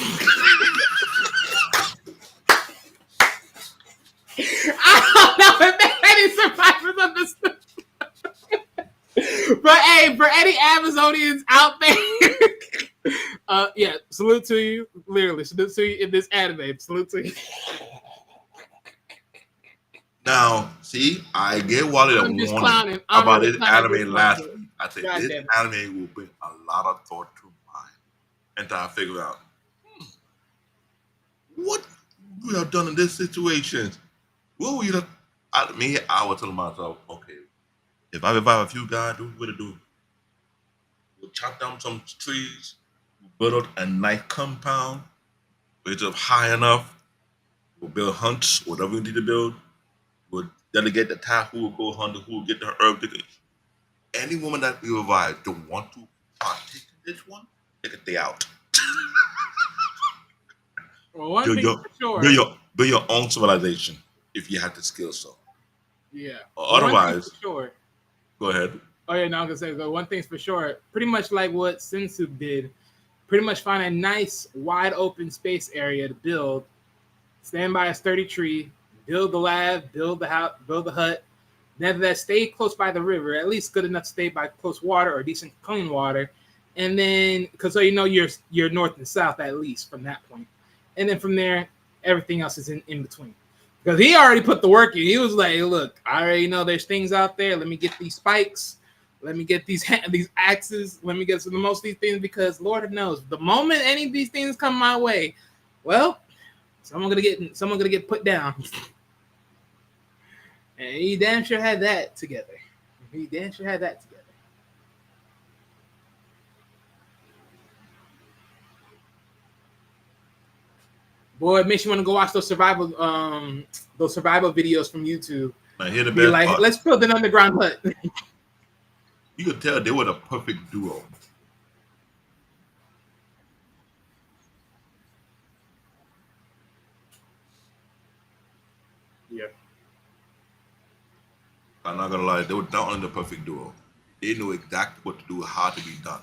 know if there are any survivors of the Snoo. But hey, for any Amazonians out there, yeah, salute to you. Literally, salute to you in this anime. Salute to you. Now, see, I get Wally a warning about this anime last week. I said this anime will bring a lot of thought to mind, and I figure out what we have done in this situation. What would you have? I was telling myself, okay, if I revive a few guys, what would I do? We'll chop down some trees, build up a nice compound, raise it up high enough. We'll build hunts, whatever we need to build. We'll delegate the task who will go hunt, who will get the herb. Any woman that we revive don't want to partake in this one, take a day out. Well, one thing for sure. Build your own civilization if you have the skill so. Yeah. Otherwise, sure. Go ahead. Oh yeah, no, I'm gonna say one thing's for sure. Pretty much like what Sensu did. Pretty much find a nice wide open space area to build. Stand by a sturdy tree. Build the lab. Build the house. Build the hut. Then that stay close by the river, at least good enough to stay by close water or decent clean water. And then, because so you know you're north and south at least from that point. And then from there, everything else is in between. Because he already put the work in. He was like, look, I already know there's things out there. Let me get these spikes. Let me get these axes. Let me get some most of these things because Lord knows, the moment any of these things come my way, well, Someone gonna get put down. And he damn sure had that together. Boy, it makes you want to go watch those survival videos from YouTube. Now, hear the Be best like, part. let's build an underground hut. You could tell they were the perfect duo. Yeah. I'm not gonna lie, they were not only the perfect duo. They knew exactly what to do, how to be done.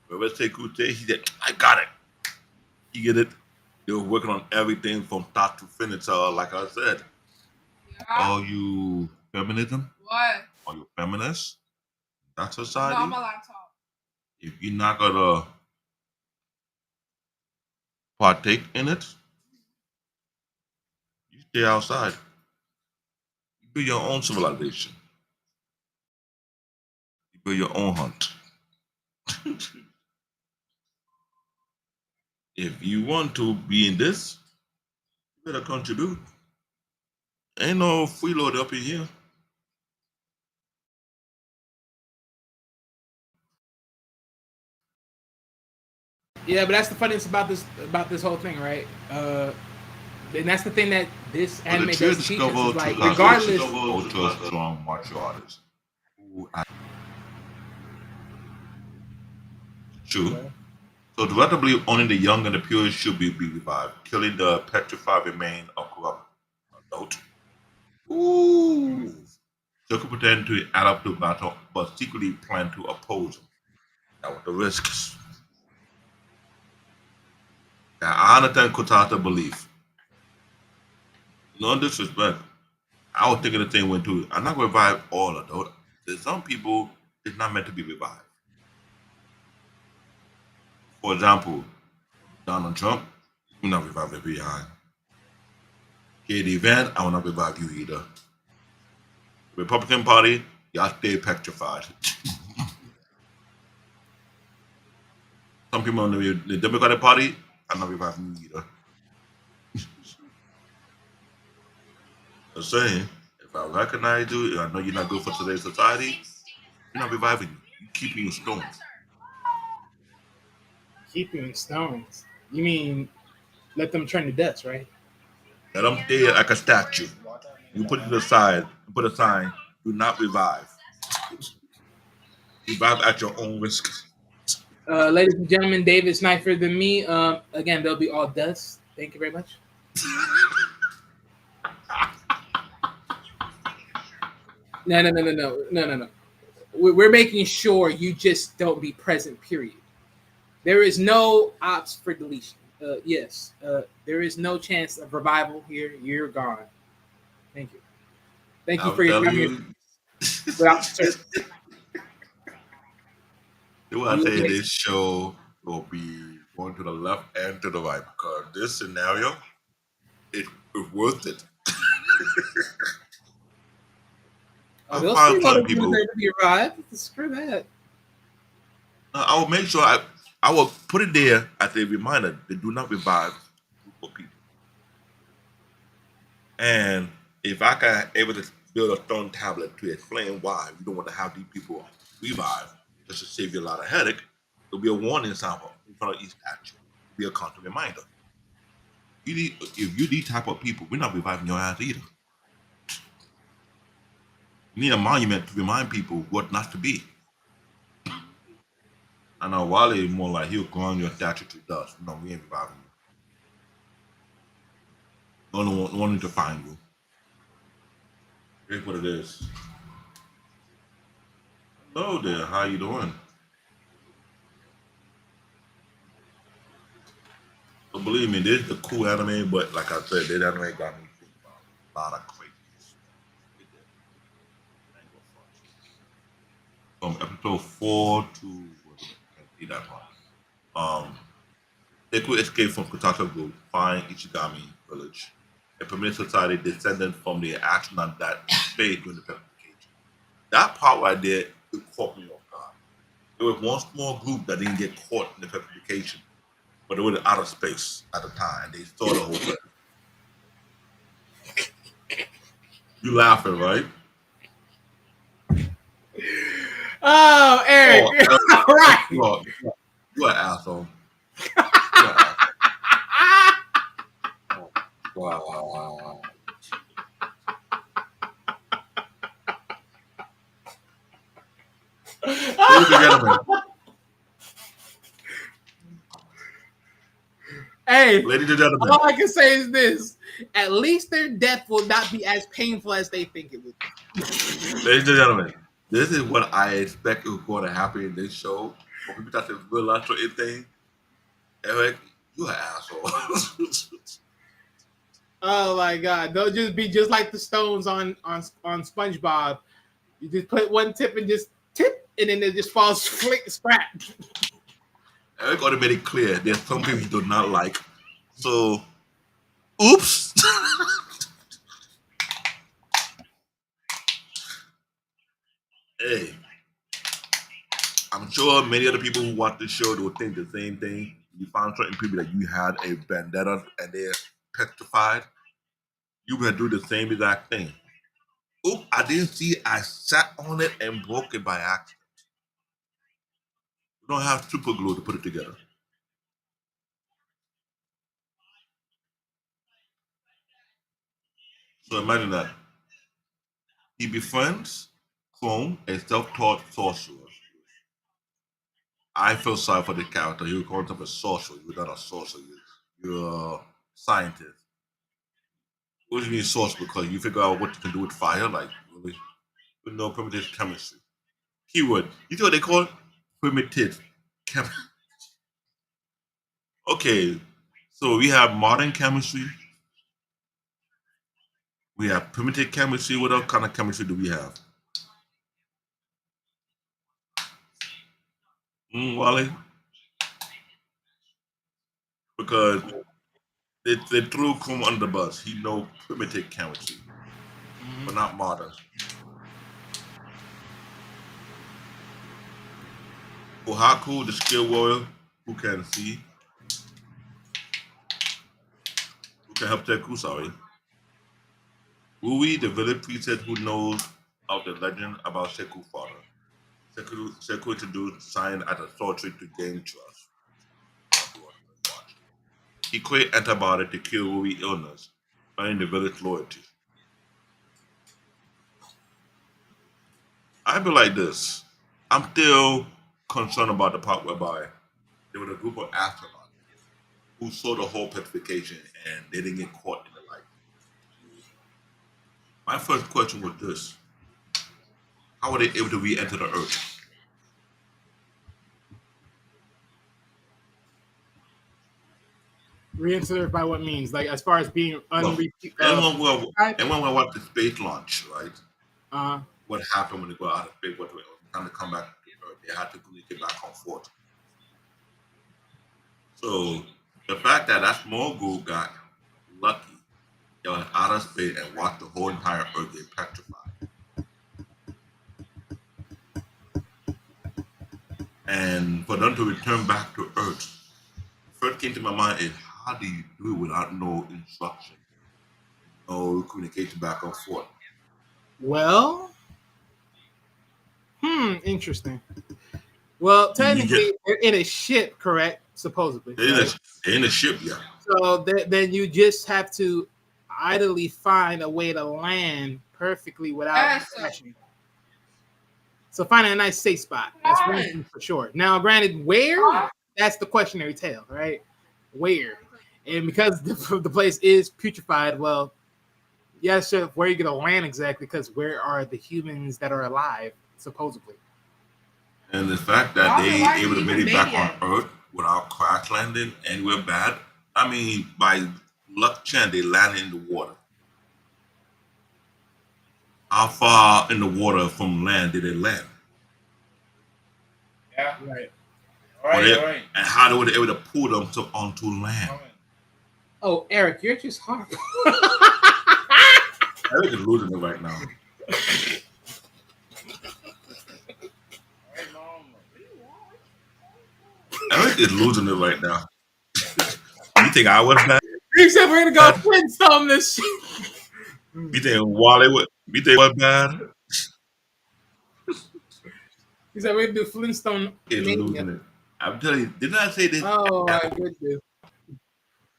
Wherever Senku say, he said, I got it. You get it? They were working on everything from start to finish. Like I said, all you feminism, What? all you feminists, that No, society, on my laptop. if you're not gonna partake in it, you stay outside. You build your own civilization. You build your own hunt. If you want to be in this, you better contribute. Ain't no freeload up in here. Yeah, but that's the funniest about this whole thing, right? And that's the thing that this But anime the does teach us. Is like, regardless, ultra strong martial artists. True. So to rather believe only the young and the pure should be revived, killing the petrified remain of corrupt adult. Ooh. So could pretend to add up to battle, but secretly plan to oppose him. That was the risks. Now, I understand Kotata belief. No disrespect. I was thinking the same way too. I'm not gonna revive all adult. There's some people it's not meant to be revived. For example, Donald Trump, will not revive FBI. Katie Van, I will not revive you either. Republican Party, y'all stay petrified. Some people on the Democratic Party, I'm not reviving you either. I'm saying, if I recognize you, and I know you're not good for today's society, I'm not reviving you. You're keeping you stoned. keeping stones. You mean let them turn to dust, right? Let them stay like a statue. You put it aside, put a sign, do not revive. Revive at your own risk. Ladies and gentlemen, David's nicer than me. Again, they'll be all dust. Thank you very much. No. We're making sure you just don't be present, period. There is no ops for deletion. Yes, there is no chance of revival here. You're gone. Thank you. Thank you for your time. Without service. Do I say this show will be going to the left and to the right because this scenario is worth it. They'll still go to people to be revived. Screw that. I will make sure I will put it there as a reminder they do not revive group of people. And if I can able to build a stone tablet to explain why you don't want to have these people revive, just to save you a lot of headache, there'll be a warning sign in front of each statue. It'll be a constant reminder. If you these type of people, we're not reviving your ass either. You need a monument to remind people what not to be. I know Wale is more like he'll grind your statue to dust. No, we ain't reviving you. No one wanting to find you. Here's what it is. Hello there, how you doing? So believe me, this is a cool anime, but like I said, this anime got me thinking about a lot of craziness. From episode 4 to I can't see that part. They could escape from Kotaka Group, find Ishigami village, a primitive society descended from the astronaut that stayed during the petrification. That part right there, it caught me off guard. There was one small group that didn't get caught in the petrification, but they were in outer space at the time. They saw the whole thing. You laughing, right? Oh, Eric. Oh, Right. you an asshole. You an asshole. Wow. Ladies and gentlemen, Hey, ladies and gentlemen, all I can say is this: at least their death will not be as painful as they think it would be. ladies and gentlemen, this is what I expect is going to happen in this show. For people that is real life or anything, Eric, you an asshole. Oh my God! They'll just be just like the stones on SpongeBob. You just put one tip and just tip, and then it just falls flick scrap. Eric already made it clear there's some people he do not like. So, oops. Hey, I'm sure many other people who watch this show will think the same thing. You find certain people that you had a vendetta and they're petrified. You gonna do the same exact thing. Oop, I didn't see it. I sat on it and broke it by accident. We don't have super glue to put it together. So imagine that. He befriends Chrome, a self-taught sorcerer. I feel sorry for the character. He was called himself a sorcerer. You're not a sorcerer. You're a scientist. What do you mean sorcerer? Because you figure out what you can do with fire? Like, really? With no primitive chemistry. Keyword. You know what they call it? Primitive chemistry. Okay, so we have modern chemistry. We have primitive chemistry. What other kind of chemistry do we have? Wally? Because they threw Kuma under the bus. He know primitive chemistry, but not modern. Ohaku, the skill warrior who can see, who can help Teku, sorry. Rui, the village priestess who knows of the legend about Seku's father. Seku introduced science as a sorcery to gain trust. He created antibiotic to cure Rui illness, earning the village loyalty. I feel like this. I'm still concerned about the part whereby there was a group of astronauts who saw the whole petrification and they didn't get caught in the light. My first question was this: how were they able to re-enter the Earth? Re-enter by what means? Like as far as being Well, anyone will watch the space launch, right? What happened when they go out of space? What time to come back to Earth? They had to get back on foot. So the fact that that small group got lucky, they were out of space and watched the whole entire Earth get petrified. And for them to return back to Earth, first came to my mind is how do you do it without no instruction, no communication back and forth? Well, interesting. Well, technically, they're in a ship, correct? Supposedly. They're in a ship, yeah. So then you just have to idly find a way to land perfectly without crashing. So finding a nice safe spot. That's one thing for sure. Now, granted, where? That's the questionary tale, right? Where? And because the place is putrefied, well, yeah, sure, where are you going to land exactly? Because where are the humans that are alive, supposedly? And the fact that they able to make it back on Earth without crash landing anywhere bad, I mean, by luck chance, they landed in the water. How far in the water from land did they land? Yeah. Right. All right. And how were they able to pull them onto land? Oh, Eric, you're just horrible. Eric is losing it right now. Eric is losing it right now. You think I was bad? You said we're gonna go Flintstone this shit. You think Wally would? You think what bad? He said we'd do Flintstone Is Mania. losing it. I'm telling you, didn't I say this? Oh my goodness.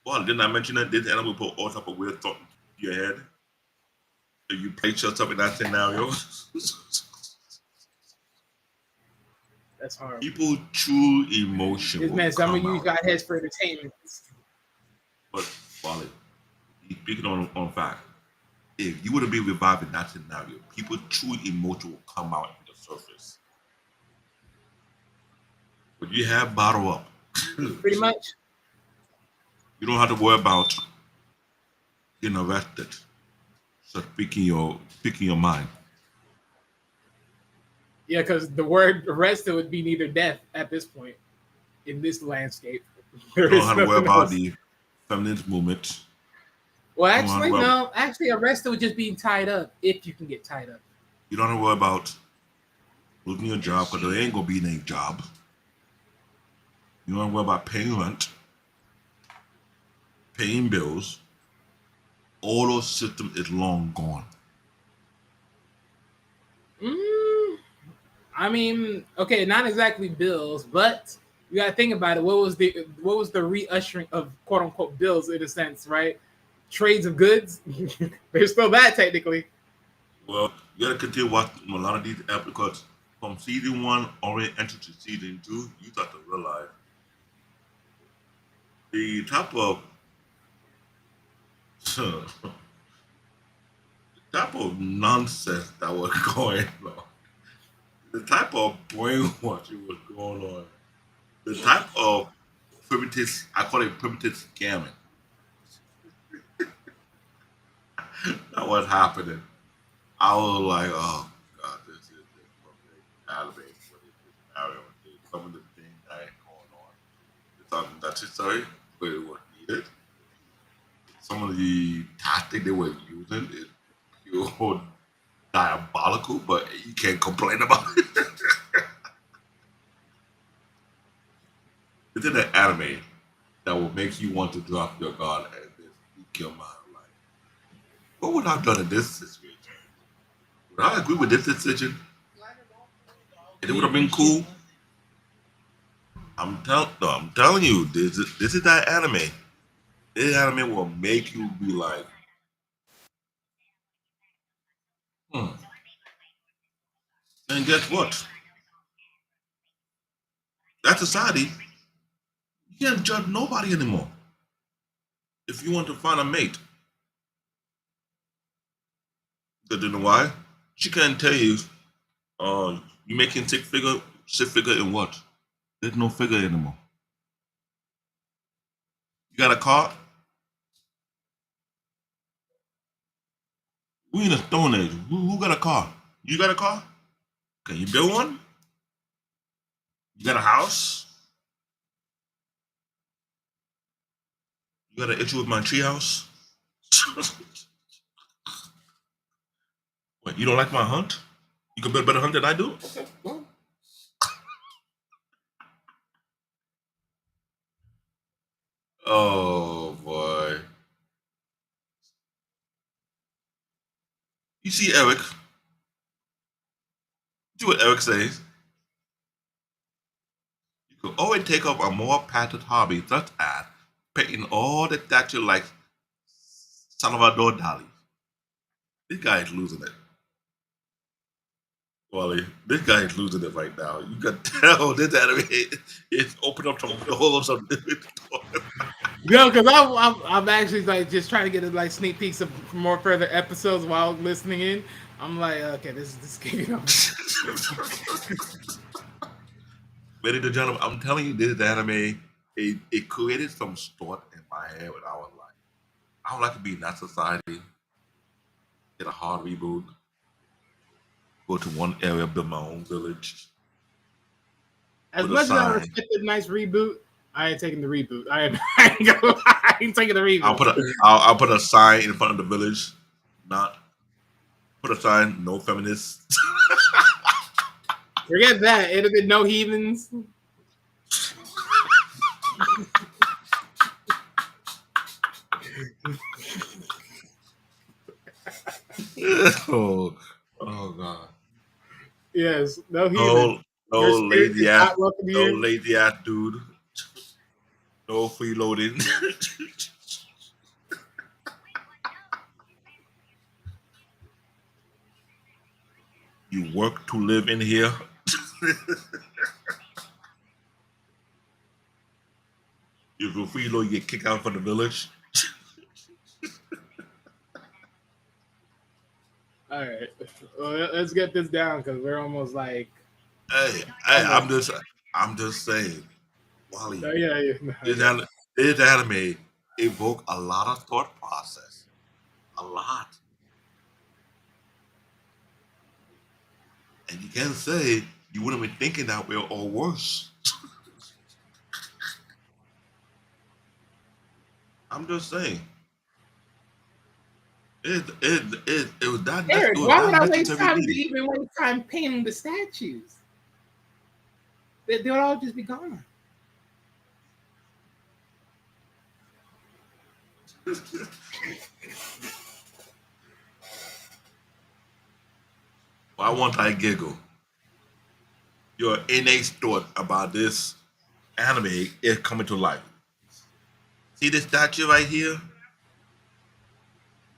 Well, didn't I mention that this animal put all type of weird thought into your head? So you place yourself in that scenario. That's horrible. People true emotion This will man, some of come you out. got heads for entertainment. But Wally, speaking on fact, if you were to be revived in that scenario, people true emotion will come out on the surface. But you have bottle up. Pretty much. You don't have to worry about getting arrested. So speaking your mind. Yeah, because the word arrested would be neither death at this point in this landscape. You There don't is have to worry nothing about else. the feminist movement. Well, You don't have to actually, worry, no. Actually, arrested would just being tied up if you can get tied up. you don't have to worry about losing your job because there ain't gonna be any job. You don't have to worry about paying rent, paying bills. All those systems is long gone. Mm, I mean, okay, not exactly bills, but you got to think about it. What was the re-ushering of quote unquote bills in a sense, right? Trades of goods. There's still that technically. Well, you gotta continue watching a lot of these episodes because from season one already entered to season two, you start to realize the type of nonsense that was going on, the type of brainwashing was going on, the type of primitive, I call it primitive scamming that was happening. I was like, oh god, this is the perfect anime for this scenario. Some of the things that ain't going on. It's unnecessary, but it was needed. Some of the tactic they were using is pure diabolical, but you can't complain about it. It's in an anime that will make you want to drop your guard and just speak your mind. Like, what would I have done in this situation? Would I agree with this decision? And it would have been cool. I'm telling you, this is that anime. This anime will make you be like, hmm. And guess what? That society, you can't judge nobody anymore. If you want to find a mate, because you know why? She can't tell you, you making six figure in what? There's no figure anymore. You got a car? We in a stone age. Who got a car? You got a car? Can you build one? You got a house? You got an issue with my treehouse? What, you don't like my hunt? You can build a better hunt than I do? Okay, well. Oh boy. You see Eric. See what Eric says. You could always take up a more passive hobby such as painting all the statues like Salvador Dali. This guy is losing it. Wally, this guy is losing it right now. You can tell this anime is opening up some doors. No, because I'm actually like just trying to get like sneak peeks of more further episodes while listening in. I'm like, okay, this is getting over. Ladies and gentlemen, I'm telling you, this anime, it created some thought in my head when I was like, I would like to be in that society, get a hard reboot, go to one area, build my own village, As with a much as I sign. respect a nice reboot, I ain't taking the reboot. I ain't gonna lie, I ain't taking the reboot. I'll put a sign in front of the village, not put a sign, no feminists. Forget that. It'd have been no heathens. oh, oh God. Yes, no No, healing. Your no spirit lazy is ass, not welcome no here. lazy ass dude. No freeloading. You work to live in here. If you freeload, you get kicked out from the village. All right, well, let's get this down because we're almost like. Hey, I'm just saying, Wally, No, yeah. No, this, yeah. this anime evoke a lot of thought process, a lot, and you can't say you wouldn't be thinking that way or worse. I'm just saying, it was that Eric, it was why would that I waste necessary time to needed. even waste time painting the statues? They'll all just be gone. Why won't I giggle? Your innate thought about this anime is coming to life. See this statue right here?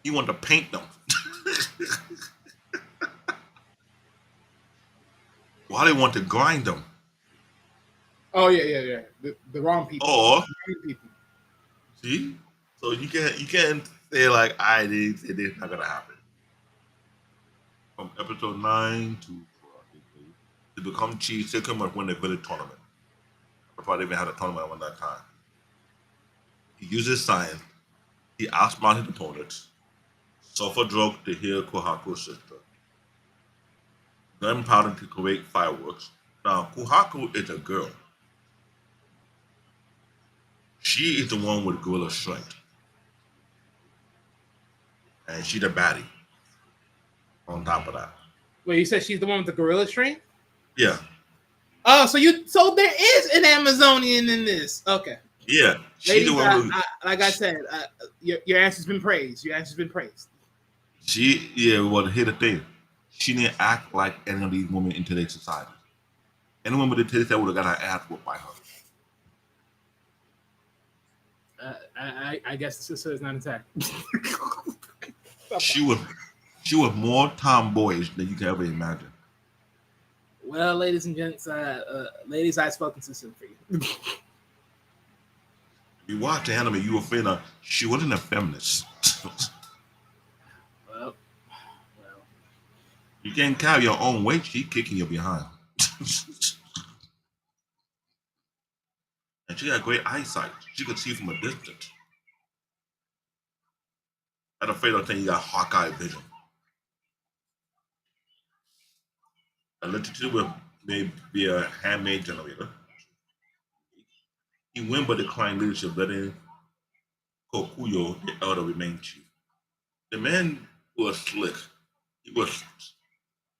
You want to paint them. Why they want to grind them? Oh yeah. The wrong people. Or The wrong people. see? So you can't say like I did say this not gonna happen. From episode 9 to become chief, they come up win the village tournament. I probably even had a tournament around that time. He uses science, he outsmarted his opponents, suffer drug to heal Kohaku's sister, gunpowder to create fireworks. Now Kohaku is a girl. She is the one with gorilla strength. And she the baddie on top of that. Wait, you said she's the one with the gorilla strength? Yeah. Oh, so there is an Amazonian in this. Okay. Yeah. She Ladies, the one who like I said, your answer's been praised. Your answer's been praised. well here's the thing. She didn't act like any of these women in today's society. Any woman that today's that would have got her ass whooped by her. I guess the sister is not intact. She was more tomboyish than you can ever imagine. Well, ladies and gents, ladies, I've spoken to some for you. If you watch the anime, you will feel like she wasn't a feminist. well, You can't carry your own weight, she kicking you behind. And she got great eyesight. She could see from a distance. At a fatal thing, you got Hawkeye vision. Electricity will may be a handmade generator. He win but declined leadership, letting Kokuyo, the elder, remain chief. The man was slick. He was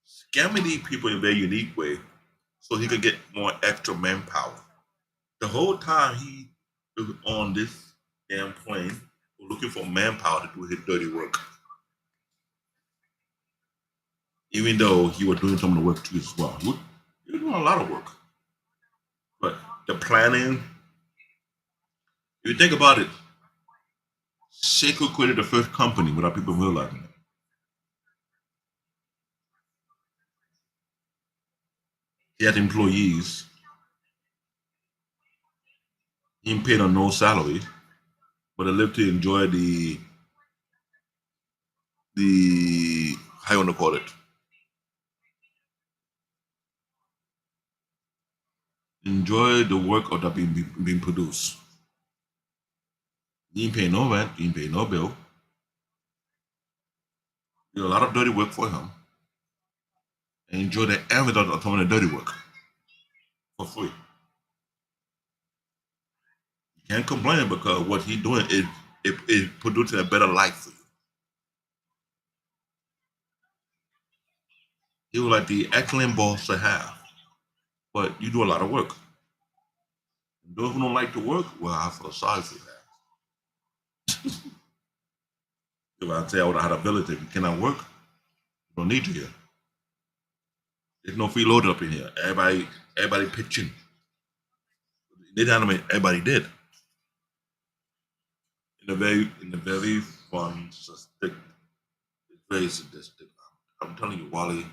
scamming these people in a very unique way so he could get more extra manpower. The whole time he was on this damn plane looking for manpower to do his dirty work. Even though he was doing some of the work too as well. He was doing a lot of work. But the planning, if you think about it, Seiko created the first company without people realizing it. He had employees. He didn't pay them no salary, but they lived to enjoy the how you want to call it, enjoy the work of that being produced. He didn't pay no rent, he didn't pay no bill. Did a lot of dirty work for him, and enjoy the end result of some of the dirty work for free. You can't complain because what he's doing is producing a better life for you. He was like the excellent boss to have, but you do a lot of work. Those who don't like to work, well, I feel sorry for that. If I say I would have had ability, if you cannot work, Don't need you here. There's no freeloader up in here. Everybody pitching. This anime, everybody did. In a very fun, sadistic, very sadistic. I'm telling you, Wally.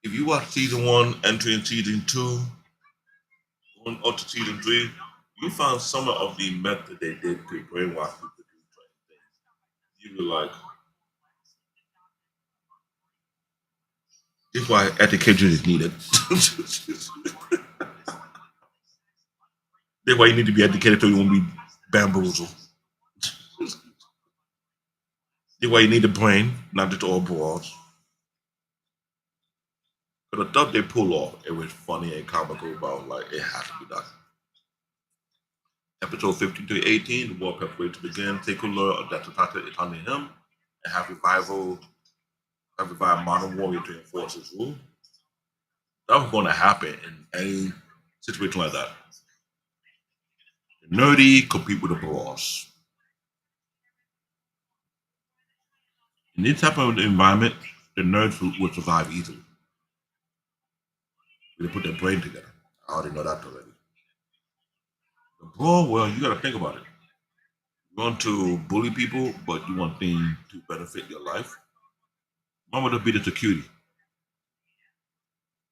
If you watch season 1, entering season 2, going up to season 3, you found some of the method they did to brainwash people to do certain things. You were like, this is why education is needed. That's why you need to be educated so you won't be bamboozled. That's why you need a brain, not just all broads. But the stuff they pull off, it was funny and comical about like it has to be done. Episode 15 to 18, the war prepared to begin. Secular that Tatata is under him and have revive modern warrior to enforce his rule. That was going to happen in any situation like that. The nerdy compete with the bros. In this type of environment, the nerds would survive easily. They put their brain together. I already know that already. The bro, well, you got to think about it. You want to bully people, but you want things to benefit your life. Mama to be the security,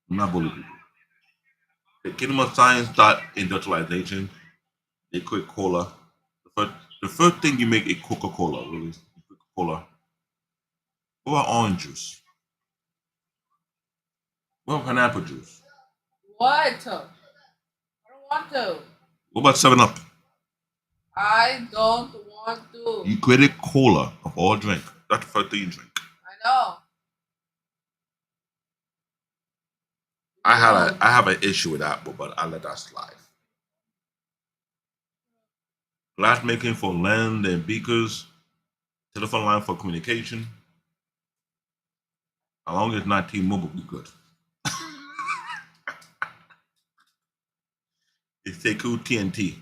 not bully people. The Kingdom of Science start industrialization. They quit cola. The first thing you make a Coca-Cola, really. Coca-Cola. What about orange juice? What about pineapple juice? What? I don't want to. What about 7-Up? I don't want to. You created cola of all drink. That's the first thing you drink. I know. I have an issue with that, but I let that slide. Glass making for land and beakers, telephone line for communication. As long as it's not T-Mobile, we good. It's Sekou TNT.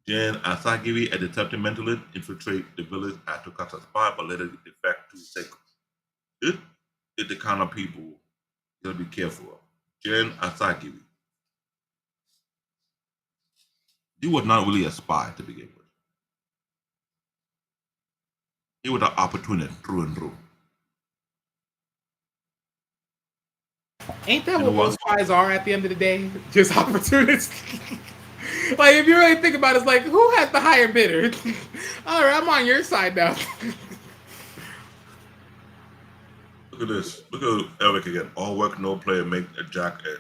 Jen Asagiri, a deceptive mentalist, infiltrate the village at Tokata's spot, but later defect to Sekou. It is the kind of people you gotta be careful of. Jen Asagiri. He was not really a spy to begin with. He was an opportunist through and through. Ain't that what most spies are at the end of the day? Just opportunists. Like if you really think about it, it's like who has the higher bidder? All right, I'm on your side now. Look at this. Look at Eric again. All work, no play, make a jacket.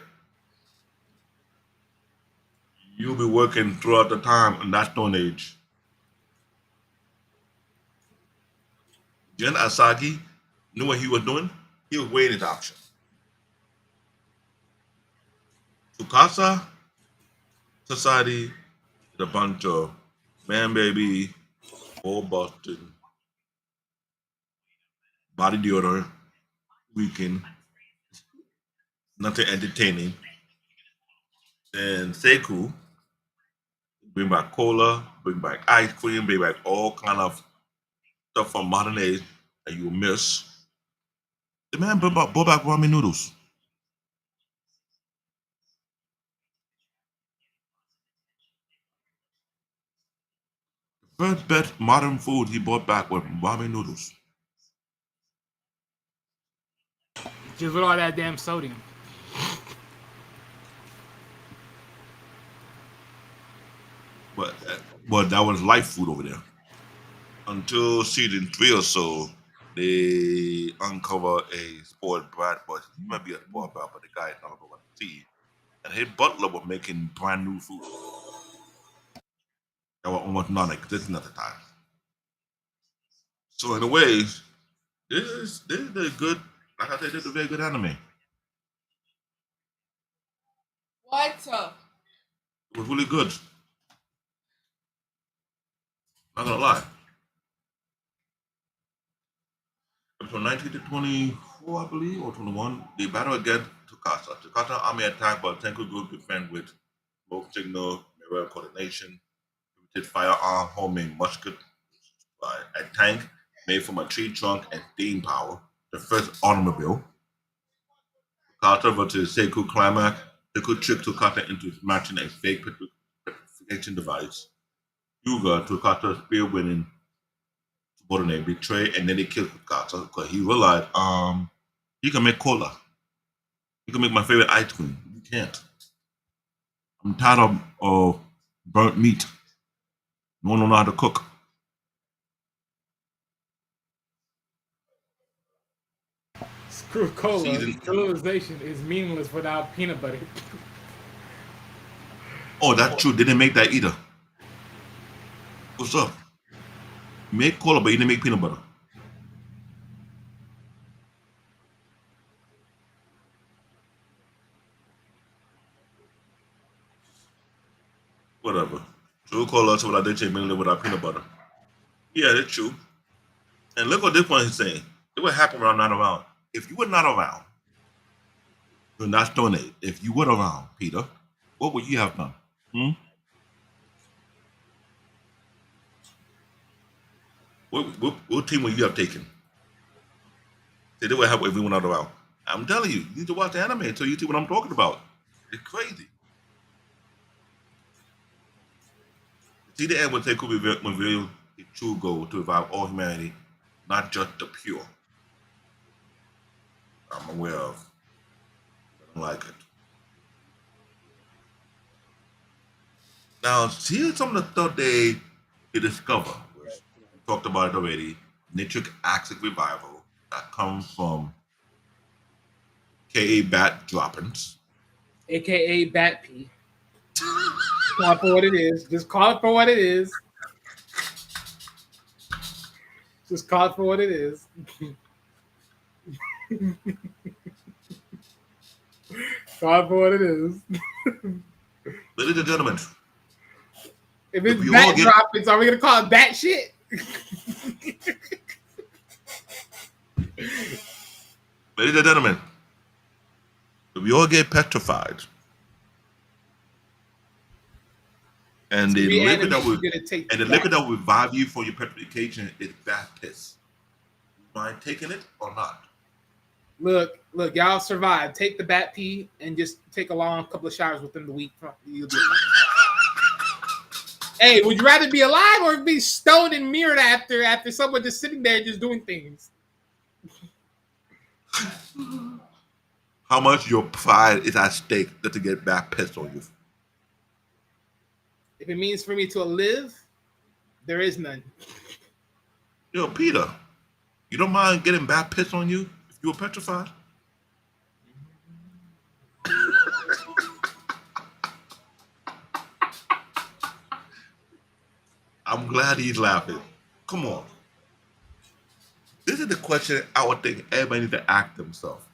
You'll be working throughout the time in that stone age. Jen Asagi knew what he was doing. He was weighing his option. Tsukasa Society is a bunch of man baby, old Boston, body deodorant, weekend, nothing entertaining. And Sekou bring back cola, bring back ice cream, bring back all kind of stuff from modern age that you will miss. The man brought back ramen noodles. First best modern food he brought back was ramen noodles. Just with all that damn sodium. But that was life food over there. Until season 3 or so, they uncover a spoiled brat, but he might be a spoiled brat, but the guy is not going to see. And his butler was making brand new food that were almost non-existent at the time. So in a way, this is a good, like I said, this is a very good anime. What? It was really good. Not gonna lie. Episode 19 to 24, I believe, or 21, they battle against Tsukasa. Tsukasa army attacked, but Senku group defend with smoke signal, mirror coordination, limited firearm, homing musket, a tank made from a tree trunk and steam power, the first automobile. Carter versus Senku Climax. Senku tricked Takata into matching a fake petrification device. Yuga to Carter's spear-winning subordinate betrayed, and then he killed Takata because he realized he can make cola. He can make my favorite ice cream. You can't. I'm tired of burnt meat. No one don't know how to cook. Screw cola. Season. Civilization is meaningless without peanut butter. Oh, that's true. They didn't make that either. What's up? You made cola, but you didn't make peanut butter. Whatever. True cola, so what I did change mainly without peanut butter. Yeah, that's true. And look what this one is saying. Look what happened when I'm not around. If you were not around, you're not Stone Age. If you were around, Peter, what would you have done? What team would you have taken? They would have everyone not around. I'm telling you, you need to watch the anime until you see what I'm talking about. It's crazy. See the end when Senku revealed his true goal to revive all humanity, not just the pure. I'm aware of. I don't like it. Now, here's some of the stuff they discover. We talked about it already. Nitric acid revival that comes from Ka bat droppings. AKA bat pee. Call it for what it is. Just call it for what it is. Just call it for what it is. Call it for what it is. Ladies and gentlemen, If it's we bat all get- droppings, are we gonna call it bat shit? ladies and gentlemen, if we all get petrified, and the liquid that will revive you for your petrification is bat piss. You mind taking it or not? Look, y'all survive. Take the bat pee and just take a long couple of showers within the week. You'll be fine. Hey, would you rather be alive or be stoned and mirrored after someone just sitting there just doing things? How much your pride is at stake just to get back pissed on you? If it means for me to live, there is none. Yo, Peter, you don't mind getting back pissed on you if you were petrified? I'm glad he's laughing. Come on. This is the question I would think everybody needs to ask themselves.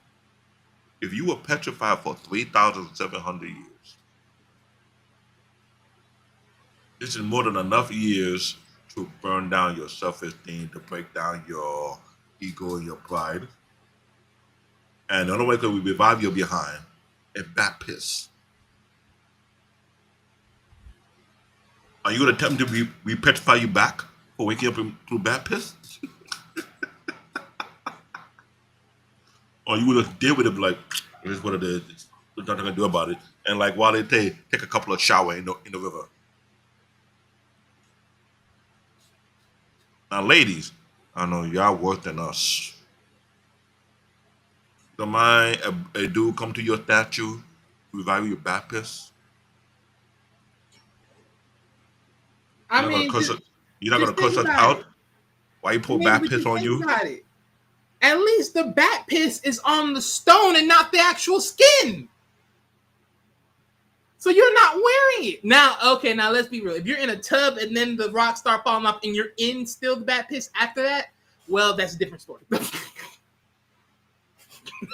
If you were petrified for 3,700 years, this is more than enough years to burn down your self-esteem, to break down your ego and your pride. And the only way that we revive you behind is bat piss. Are you going to attempt to re-petrify you back for waking up through bat piss? Or you would have deal with it like, it is what it is. There's nothing to do about it. And like while they take a couple of showers in the river. Now, ladies, I know y'all worse than us. Don't mind a dude come to your statue to revive your bat piss? You're not gonna curse us out? Why you pull bat piss on you? At least the bat piss is on the stone and not the actual skin. So you're not wearing it. Now let's be real. If you're in a tub and then the rocks start falling off and you're in still the bat piss after that, well, that's a different story.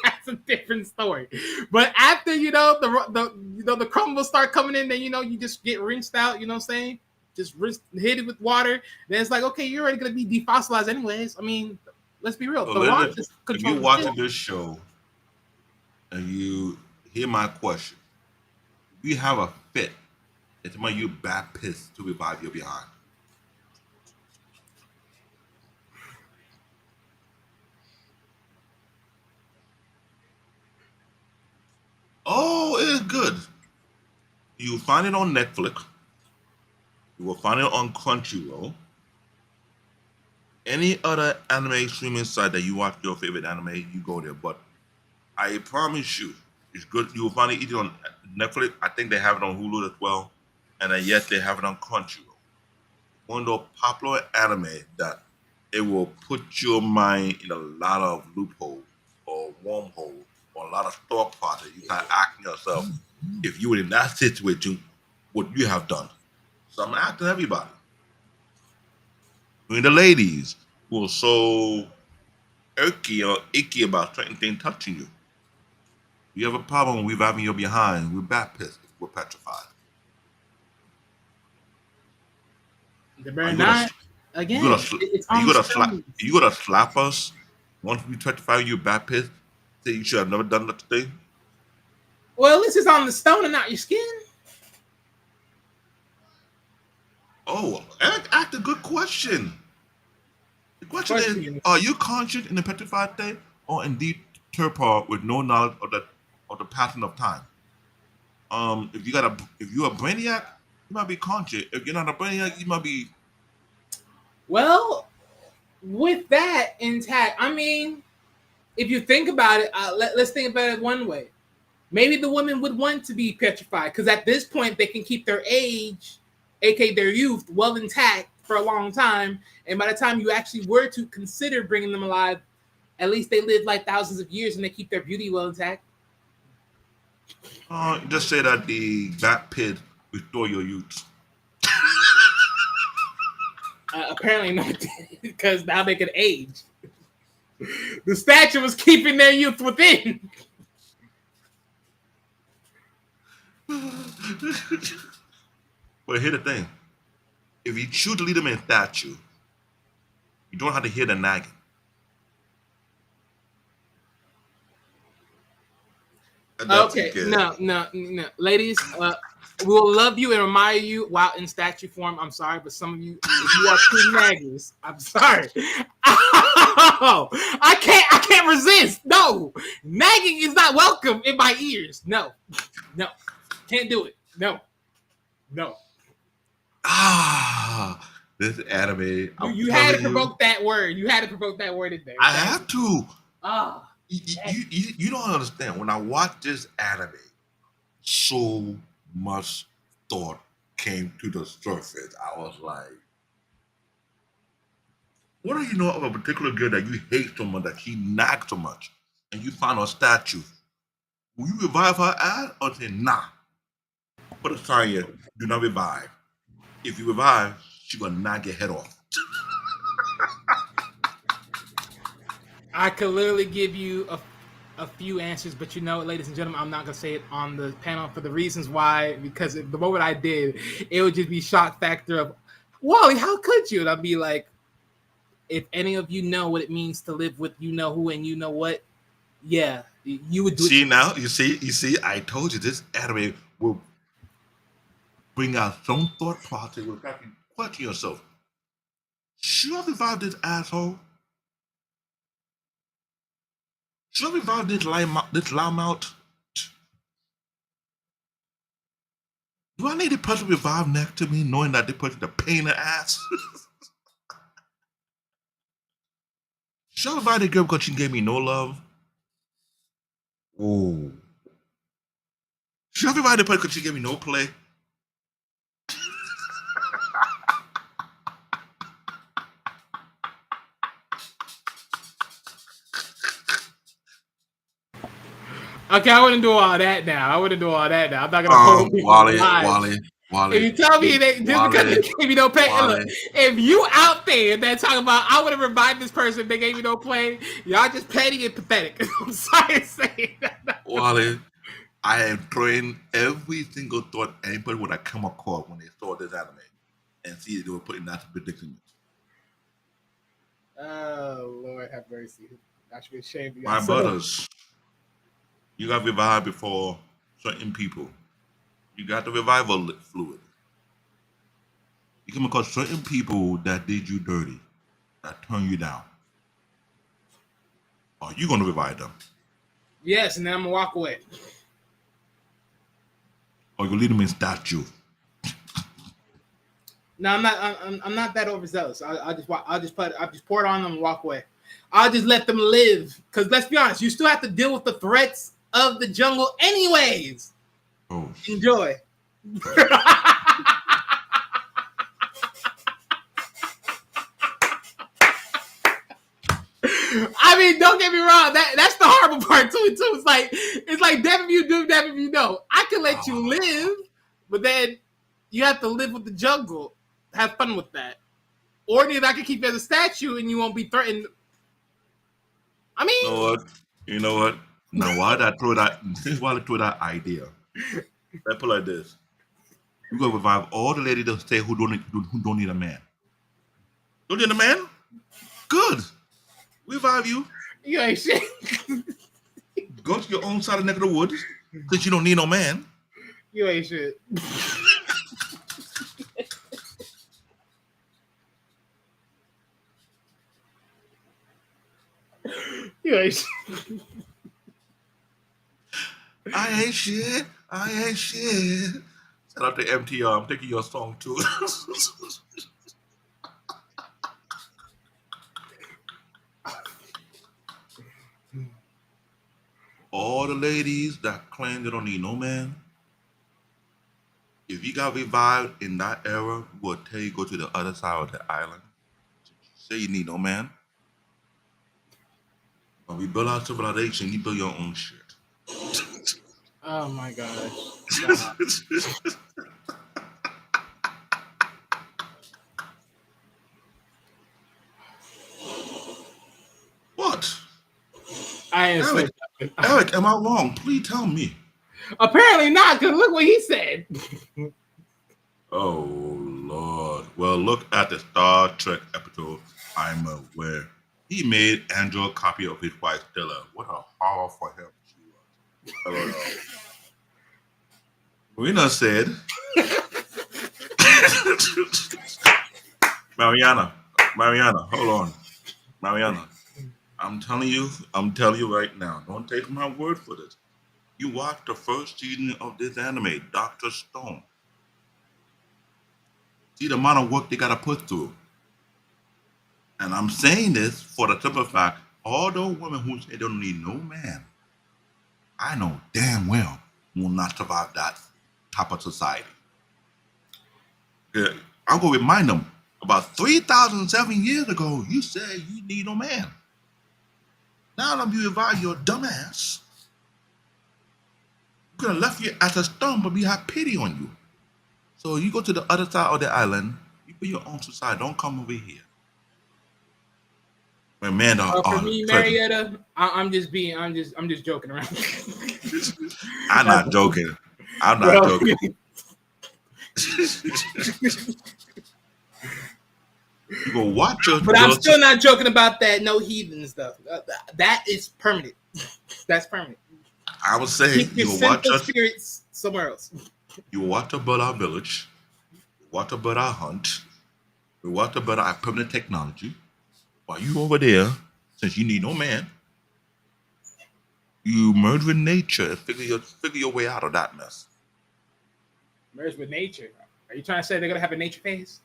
That's a different story. But after, the crumbles start coming in, then, you just get rinsed out, you know what I'm saying? Just hit it with water. Then it's like, okay, you're already going to be defossilized anyways. I mean, let's be real. If you're watching this show and you hear my question, you have a fit. It's when you bat piss to revive your behind. Oh, it is good. You find it on Netflix. You will find it on Crunchyroll. Any other anime streaming site that you watch your favorite anime, you go there. But I promise you, it's good. You will find it either on Netflix. I think they have it on Hulu as well, and then yes, they have it on Crunchyroll. One of those popular anime that it will put your mind in a lot of loopholes or wormholes or a lot of thought process. You kind of asking yourself, if you were in that situation, what you have done. So I'm asking everybody, I mean, the ladies who are so irky or icky about certain things touching you. You have a problem with having your behind. We're bat pissed. We're petrified. The Are better you gonna not. you gonna Again, it's are you on the gonna slap stone. you gonna slap us once we petrify you bat pissed? Say you should have never done that today. Well, at least it's on the stone and not your skin. Oh, ask a good question. The question is, Question are is, you conscious in the petrified state or indeed torpor with no knowledge of the passing of time? If you're a brainiac, you might be conscious. If you're not a brainiac, you might be. well, with that intact, I mean, if you think about it, let's think about it one way. Maybe the women would want to be petrified because at this point they can keep their age, aka their youth, well intact for a long time. And by the time you actually were to consider bringing them alive, at least they live like thousands of years and they keep their beauty well intact. Just say that the bat pit restore your youth. Apparently not, because now they can age. The statue was keeping their youth within. But here's the thing: if you choose to lead them in statue, you don't have to hear the nagging. And that's Okay, it. no, ladies. We'll love you and admire you while in statue form. I'm sorry, but some of you, if you are true naggers, I'm sorry. Oh, I can't resist. No, nagging is not welcome in my ears. No, no, can't do it. No, no. This anime, I'm You had to telling you, provoke that word. You had to provoke that word in there. I have to. Ah, You don't understand. When I watched this anime, so much thought came to the surface. I was like, what do you know of a particular girl that you hate so much that she nags so much, and you find her statue? Will you revive her ass or say, nah, put a sign here, do not revive. If you revive, she gonna knock your head off. I could literally give you a few answers, but you know, ladies and gentlemen, I'm not gonna say it on the panel for the reasons why. Because the moment I did, it would just be shock factor of, Wally, how could you? And I'd be like, if any of you know what it means to live with you know who and you know what, yeah, you would do See it. now, you see, I told you this anime will bring out some thought process. Will have you question yourself. Should I revive this asshole? Should I revive this lime out? Do I need a person to revive next to me, knowing that they person is a pain in the ass? Should I revive the girl because she gave me no love? Oh. Should I revive the person because she gave me no play? Okay, I wouldn't do all that now. I'm not gonna hold people Wally, alive. Wally. If you tell me that just because they gave me no pay, Wally. look, if you out there that talking about I would have revived this person, they gave me no play, y'all just petty and pathetic. I'm sorry to say that. Wally, I am throwing every single thought anybody would have come across when they saw this anime and see they were putting that predicament. Oh Lord, have mercy. I should be ashamed of My y'all. brothers, you got revived before certain people. You got the revival fluid. You come across certain people that did you dirty, that turned you down. Are you going to revive them? Yes, and then I'm gonna walk away. Or you leave them in statue. No, I'm not. I'm not that overzealous. I'll just pour it on them and walk away. I'll just let them live. Because let's be honest, you still have to deal with the threats of the jungle, anyways. Oh, Enjoy. I mean, don't get me wrong. That's the horrible part too. It's like death if you do, death if you don't. I can let you live, but then you have to live with the jungle. Have fun with that. Or either I can keep you as a statue and you won't be threatened. I mean, you know what? Now why did I throw that? This is why I throw that idea. Let's put it like this: you go revive all the ladies that say who don't need a man. Don't need a man? Good. Revive you. you ain't shit. Go to your own side of the neck of the woods since you don't need no man. You ain't shit. You ain't shit. I ain't shit. I ain't shit. Shout out to MTR. I'm taking your song too. All the ladies that claim they don't need no man, if you got revived in that era, we'll tell you go to the other side of the island. Say you need no man. When we build our civilization, you build your own shit. Oh my gosh. What? I ain't Eric, Eric, am I wrong? Please tell me. Apparently not, because look what he said. Oh, Lord. Well, look at the Star Trek episode, I'm Aware. He made Andrew a copy of his wife, Stella. What a horror for him she was. Marina said, Mariana, hold on. Mariana, I'm telling you right now, don't take my word for this. You watched the first season of this anime, Dr. Stone. See the amount of work they gotta put through. And I'm saying this for the simple fact, all those women who say they don't need no man, I know damn well will not survive that type of society. Yeah, I'm gonna remind them, about 3,007 years ago, you said you need no man. Now that you revive your dumbass, we could have left you as a stone, but we have pity on you. So you go to the other side of the island, you be your own society, don't come over here. When men are For me, Marietta, I'm just joking around. I'm not joking. I'm not joking. You go watch your. But I'm still not joking about that no heathen stuff. That is permanent. That's permanent. I would say Keep your you will watch sinful us. spirits somewhere else. You will watch about our village. You watch about our hunt. You watch about our permanent technology. While you over there, since you need no man, you merge with nature and figure your way out of that mess. Merge with nature. Are you trying to say they're gonna have a nature phase?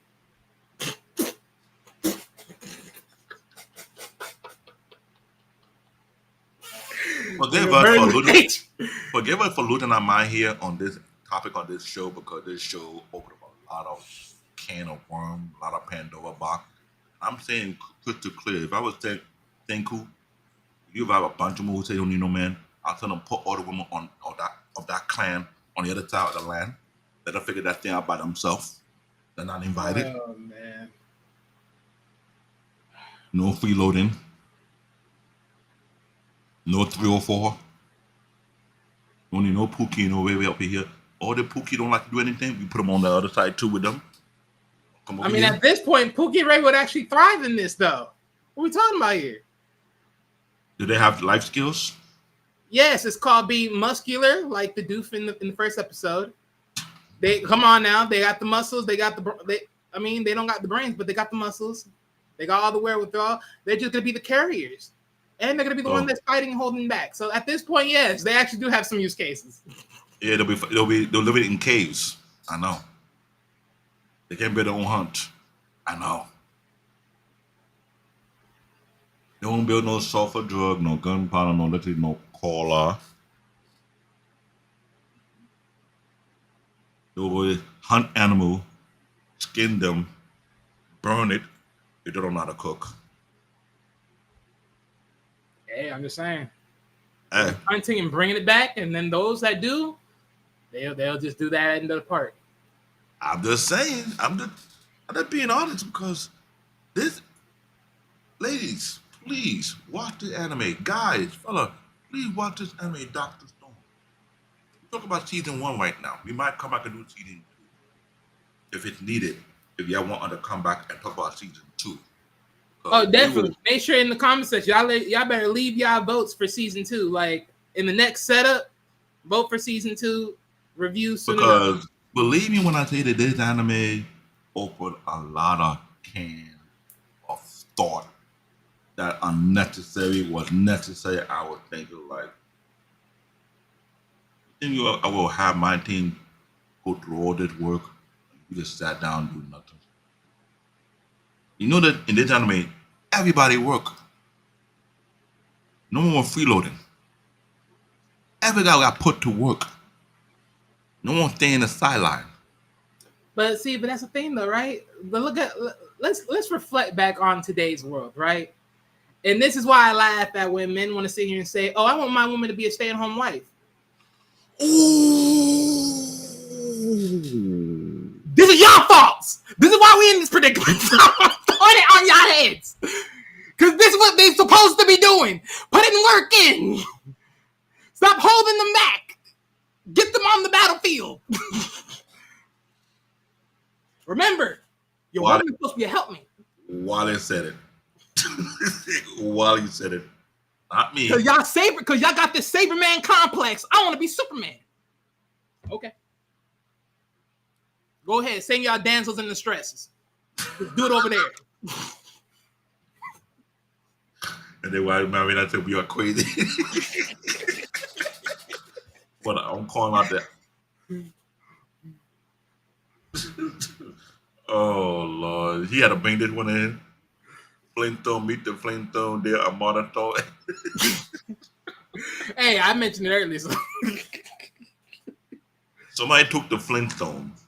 Forgive us for losing our mind here on this topic on this show, because this show opened up a lot of can of worm, a lot of Pandora box. I'm saying crystal clear. If I was Senku, you have a bunch of women who say you don't need no man, I'll tell them put all the women of that clan on the other side of the land. Let them figure that thing out by themselves. They're not invited. Oh man. No freeloading. No 304. Only no Pookie, no way up here. All the Pookie don't like to do anything, we put them on the other side too with them. I mean, at this point, Pookie Ray would actually thrive in this, though. What are we talking about here? Do they have life skills? Yes, it's called being muscular, like the doof in the first episode. They come on now. They got the muscles. They got they don't got the brains, but they got the muscles. They got all the wherewithal. They're just gonna be the carriers, and they're gonna be the one that's fighting and holding back. So at this point, yes, they actually do have some use cases. Yeah, they'll live in caves. I know. They can't build their own hunt. I know. They won't build no sulfur drug, no gunpowder, no lithium, no cola. They will hunt animal, skin them, burn it if they don't know how to cook. Hey, I'm just saying. Hey, Hunting and bringing it back, and then those that do, they'll just do that end of the part. I'm just saying. I'm just being honest because this, ladies, please watch the anime. Guys, fella, please watch this anime, Doctor Stone. We talk about season 1 right now. We might come back and do season 2 if it's needed. If y'all want us to come back and talk about season 2. Oh, definitely. Make sure in the comment section, y'all better leave y'all votes for season 2. Like in the next setup, vote for season 2. Review soon enough. Because believe me when I say that this anime opened a lot of cans of thought that unnecessary was necessary. I was thinking like, I will have my team go through all this work. You just sat down and do nothing. You know that in this anime, everybody work. No one was freeloading. Every guy got put to work. No one stay in the sideline. But that's the thing though, right? But let's reflect back on today's world, right? And this is why I laugh at when men want to sit here and say, "Oh, I want my woman to be a stay-at-home wife." Ooh. This is y'all faults. This is why we in this predicament. I'm throwing it on y'all heads. Because this is what they're supposed to be doing. Putting work in. Stop holding them back. Get them on the battlefield. Remember, your woman is supposed to be a helpmate. Wally said it. Wally said it. Not me. Because y'all got this Saberman complex. I want to be Superman. Okay. Go ahead. Sing y'all damsels in distresses. Just do it over there. And then why Marina said we are crazy. But I'm calling out that. Oh Lord. He had to bring this one in. Flintstone, meet the Flintstone, there a modern thought. Hey, I mentioned it earlier. So. Somebody took the Flintstones,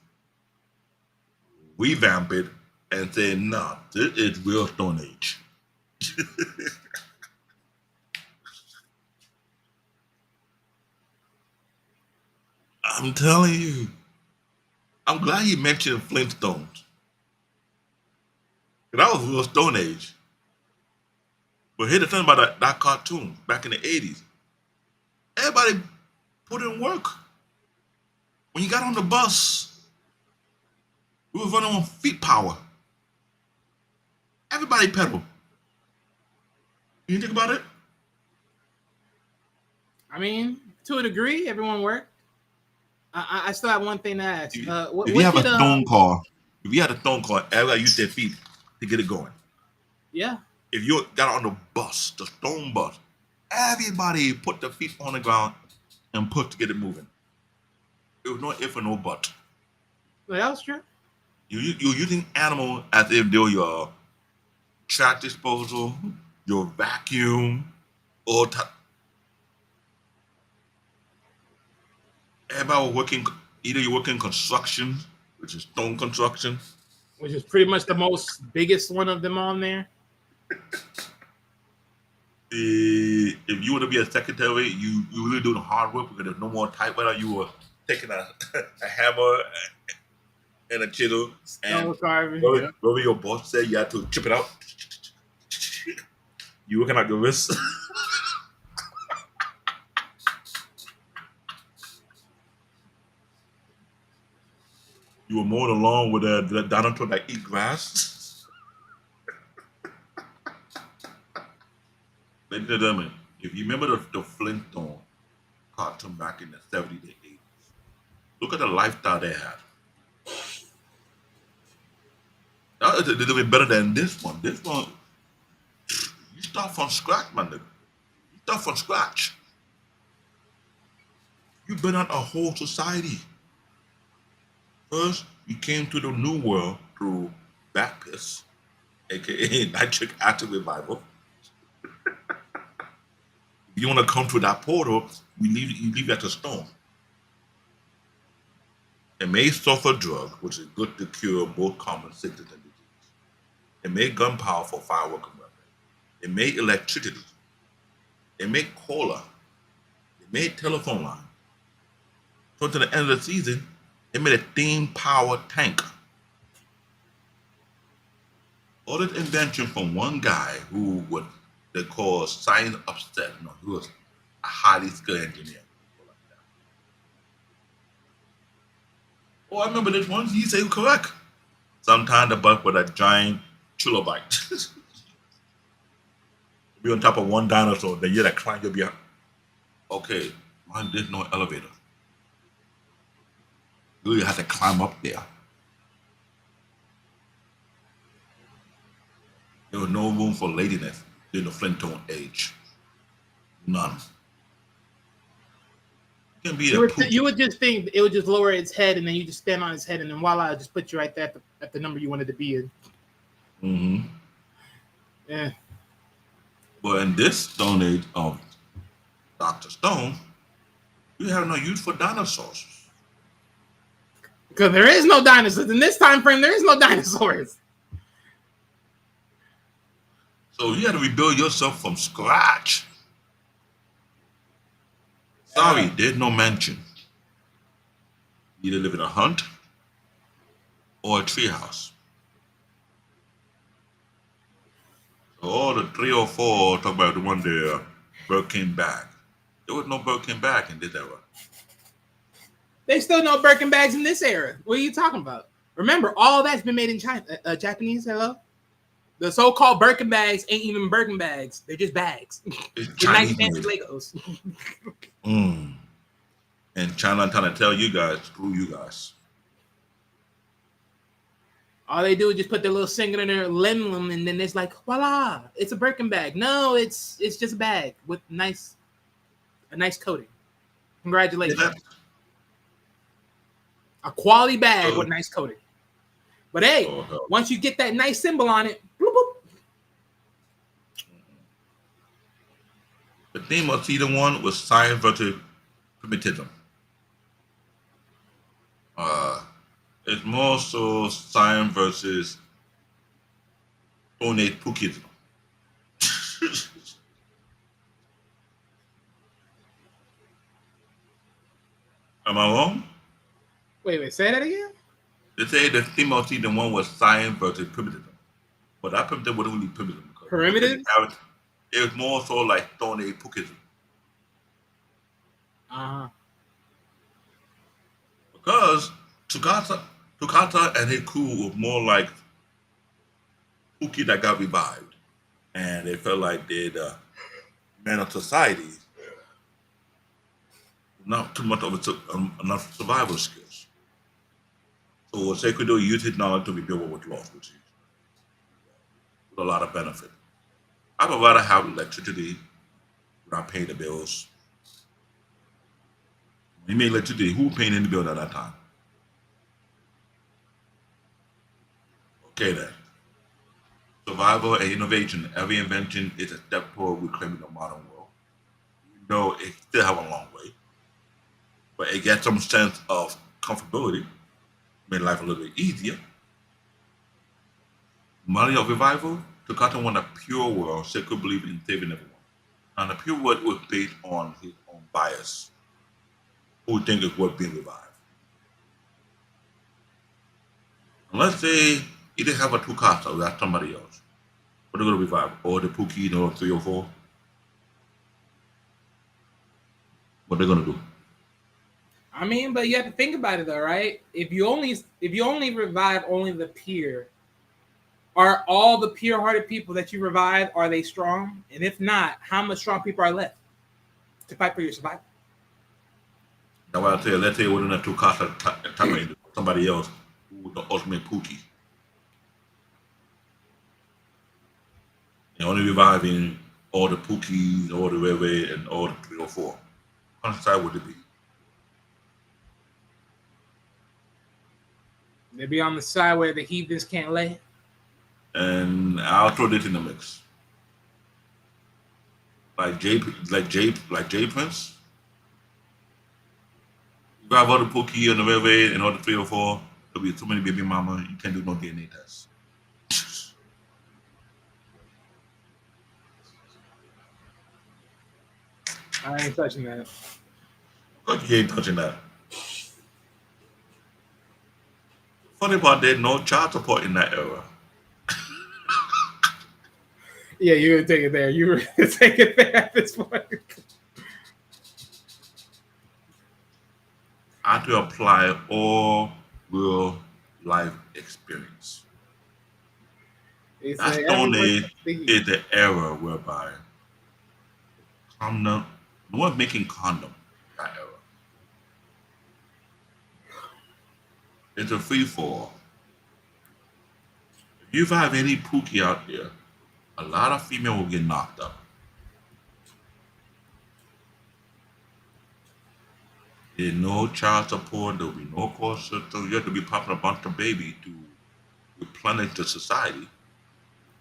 revamped it, and said, nah, this is real Stone Age. I'm telling you. I'm glad you mentioned Flintstones. That was real Stone Age. But here's the thing about that cartoon back in the 80s. Everybody put in work. When you got on the bus, we were running on feet power. Everybody pedal. You think about it? I mean, to a degree, everyone worked. I still have one thing to ask. If you have a stone car, everybody use their feet to get it going. Yeah. If you got on the bus, the stone bus, everybody put their feet on the ground and push to get it moving. There was no if or no but. Well, that was true. You're using animal as if they're your trash disposal, your vacuum, or everybody was working. Either you work in construction, which is stone construction, Which is pretty much the most biggest one of them on there. If you were to be a secretary, you really do the hard work because there's no more typewriter. You were taking a hammer and a chisel and whatever your boss said, you had to chip it out. You working out your wrist. You were mowing along with the dinosaur that eat grass. Ladies and gentlemen, if you remember the Flintstone cartoon back in the 70s and 80s, look at the lifestyle they had. That is a little bit better than this one. This one, you start from scratch, my nigga. You start from scratch. You build out a whole society. First, you came to the new world through bat piss, aka nitric acid revival. If you want to come through that portal, you leave at the stone. It made sulfur drug, which is good to cure both common sickness and disease. It made gunpowder for fireworks and weapons. It made electricity. It made cola. It made telephone line. So to the end of the season, it made a steam powered tank. All this invention from one guy who would they call science upset. No, he was a highly skilled engineer. Oh, I remember this one. He said correct. Sometimes the bug with a giant trilobite. Be on top of one dinosaur, then you gotta climb your behind. Okay, mine there's no elevator. You really have to climb up there. There was no room for ladiness during the Flintstone age. None. You can be You a would, pooch. you would just think it would just lower its head, and then you just stand on its head, and then voila, just put you right there at the number you wanted to be in. Mm-hmm. Yeah. But in this Stone Age of Dr. Stone, we have no use for dinosaurs. Because there is no dinosaurs. In this time frame, there is no dinosaurs. So you had to rebuild yourself from scratch. Sorry, there's no mansion. You either live in a hut or a treehouse. So all the 3 or 4 talk about the one there, Birkin bag. There was no Birkin bag in this era. They still know Birkin bags in this era. What are you talking about? Remember, all that's been made in China. Japanese, hello? The so-called Birkin bags ain't even Birkin bags. They're just bags. It's With nice Chinese fancy made. Legos. And China trying to tell you guys, screw you guys. All they do is just put their little single in their lemon, and then it's like, voila, it's a Birkin bag. No, it's just a bag with a nice coating. Congratulations. Yeah. A quality bag with nice coating. But hey, hell. once you get that nice symbol on it, bloop, bloop. The theme of season 1 was science versus primitivism. It's more so science versus Stone Age Pookism. Am I wrong? Wait, say that again? They say the theme of season 1 was science versus primitivism. But that primitive wasn't really primitivism. Primitive? It was more so like Stone Age Pookism. Uh-huh. Because Tukata and his crew were more like Pookie that got revived. And they felt like they're the men of society. Not too much of enough survival skills. So what they could do, use his knowledge to rebuild what was lost, which is with a lot of benefit. I would rather have electricity without paying the bills. When you made electricity, who paying in the bill at that time? Okay then. Survival and innovation, every invention is a step toward reclaiming the modern world. You know it still have a long way. But it gets some sense of comfortability, made life a little bit easier. Money of revival, Takata wanted a pure world, so he could believe in saving everyone. And the pure world was based on his own bias, who would think it's worth being revived. And let's say he didn't have a Tukata, we have somebody else. What are they going to revive? Or the Pookie, or 3 or 4? What are they going to do? I mean, but you have to think about it though, right? If you only revive only the pure, are all the pure-hearted people that you revive, are they strong? And if not, how much strong people are left to fight for your survival? That's why I say, let's say it wasn't a Tukata, somebody else who was the ultimate Pookie. And only reviving all the Pookies, all the Rere, and all the 3 or 4. How much side would it be? They be on the side where the heathens can't lay. And I'll throw this in the mix. Like J Prince. You grab all the Pookie and the Red Red and all the 304. There'll be too many baby mama. You can't do no DNA tests. I ain't touching that. Look, you ain't touching that. Funny part, there's no child support in that era. Yeah, you're gonna take it there. You were gonna take it there at this point. I had to apply all real life experience. It's That like Stone everyone Age is the era whereby condom, no one's making condom. That era. It's a free for all. If you have any Pookie out there, a lot of female will get knocked up. There's no child support. There'll be no cost. So you have to be popping a bunch of baby to replenish the society.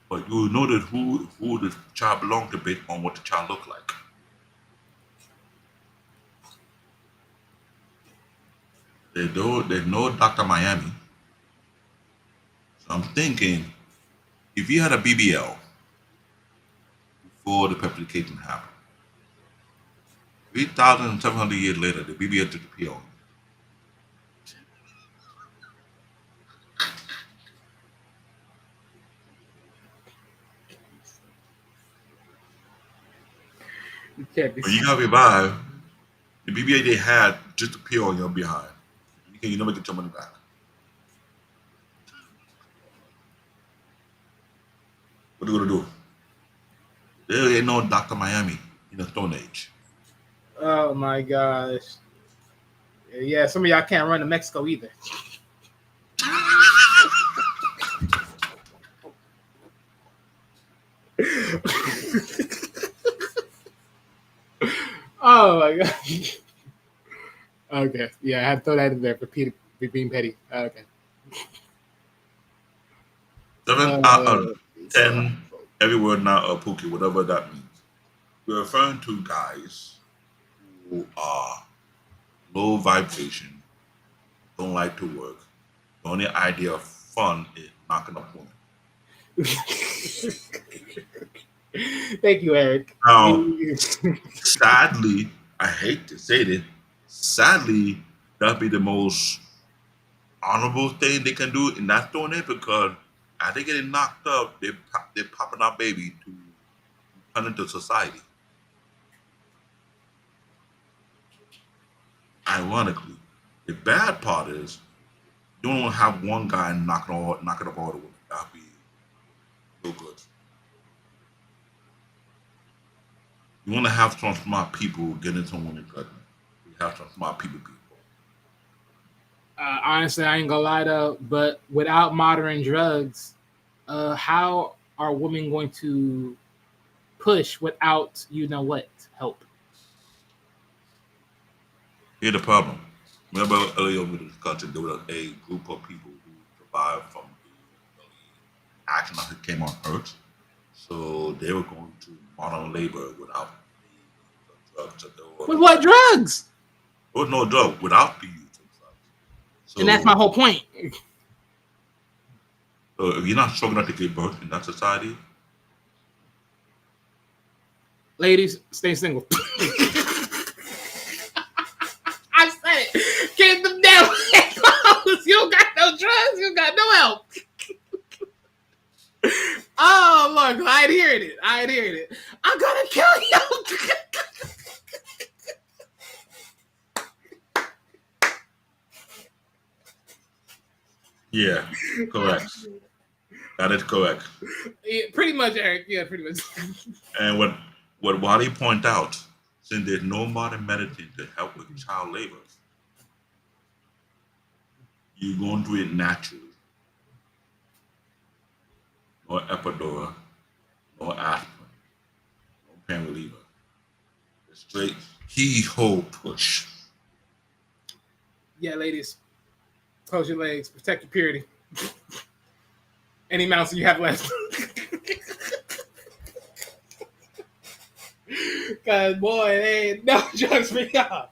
But you know that who the child belongs to based on what the child look like. There's no Dr. Miami. So I'm thinking if you had a BBL before the replication happened, 3,700 years later, the BBL disappeared. You can't be. When you got revived, the BBL they had just appear on your behind. You never get your money back. What are you gonna do? There ain't no Dr. Miami in the Stone Age. Oh my gosh. Yeah, some of y'all can't run to Mexico either. Oh my god. Okay. Yeah, I had to throw that in there for being petty. Okay. 7 out of 10 every word now a Pookie, whatever that means. We're referring to guys who are low vibration, don't like to work. The only idea of fun is knocking up women. Thank you, Eric. Now, sadly, I hate to say this, sadly, that'd be the most honorable thing they can do in that Stone Age because as they getting knocked up, they're popping out baby to turn into society. Ironically, the bad part is you don't have one guy knocking up all the women. That'd be so good. You want to have some smart people get into women pregnant. You have some smart people. Honestly, I ain't gonna lie though, but without modern drugs, how are women going to push without help? Here's the problem. Remember earlier we discussed there was a group of people who survived from the accident that came on Earth. So they were going to modern labor without the drugs. With what drugs? There was no drug without the use of drugs. So, And that's my whole point. So if you're not strong enough to give birth in that society, Ladies, stay single. I said it. Get them down. You don't got no drugs. You got no help. Oh, look. I ain't hearing it. I'm going to kill you. yeah, correct. That is correct. Yeah, pretty much, Eric. Yeah, pretty much. And what Wally point out, since there's no modern medicine to help with child labor, you're going to do it naturally. No epidural, no aspirin, no pain reliever. Straight keyhole push. Yeah, ladies. Close your legs. Protect your purity. Any mounts you have left. Cause boy, they ain't no drugs for y'all.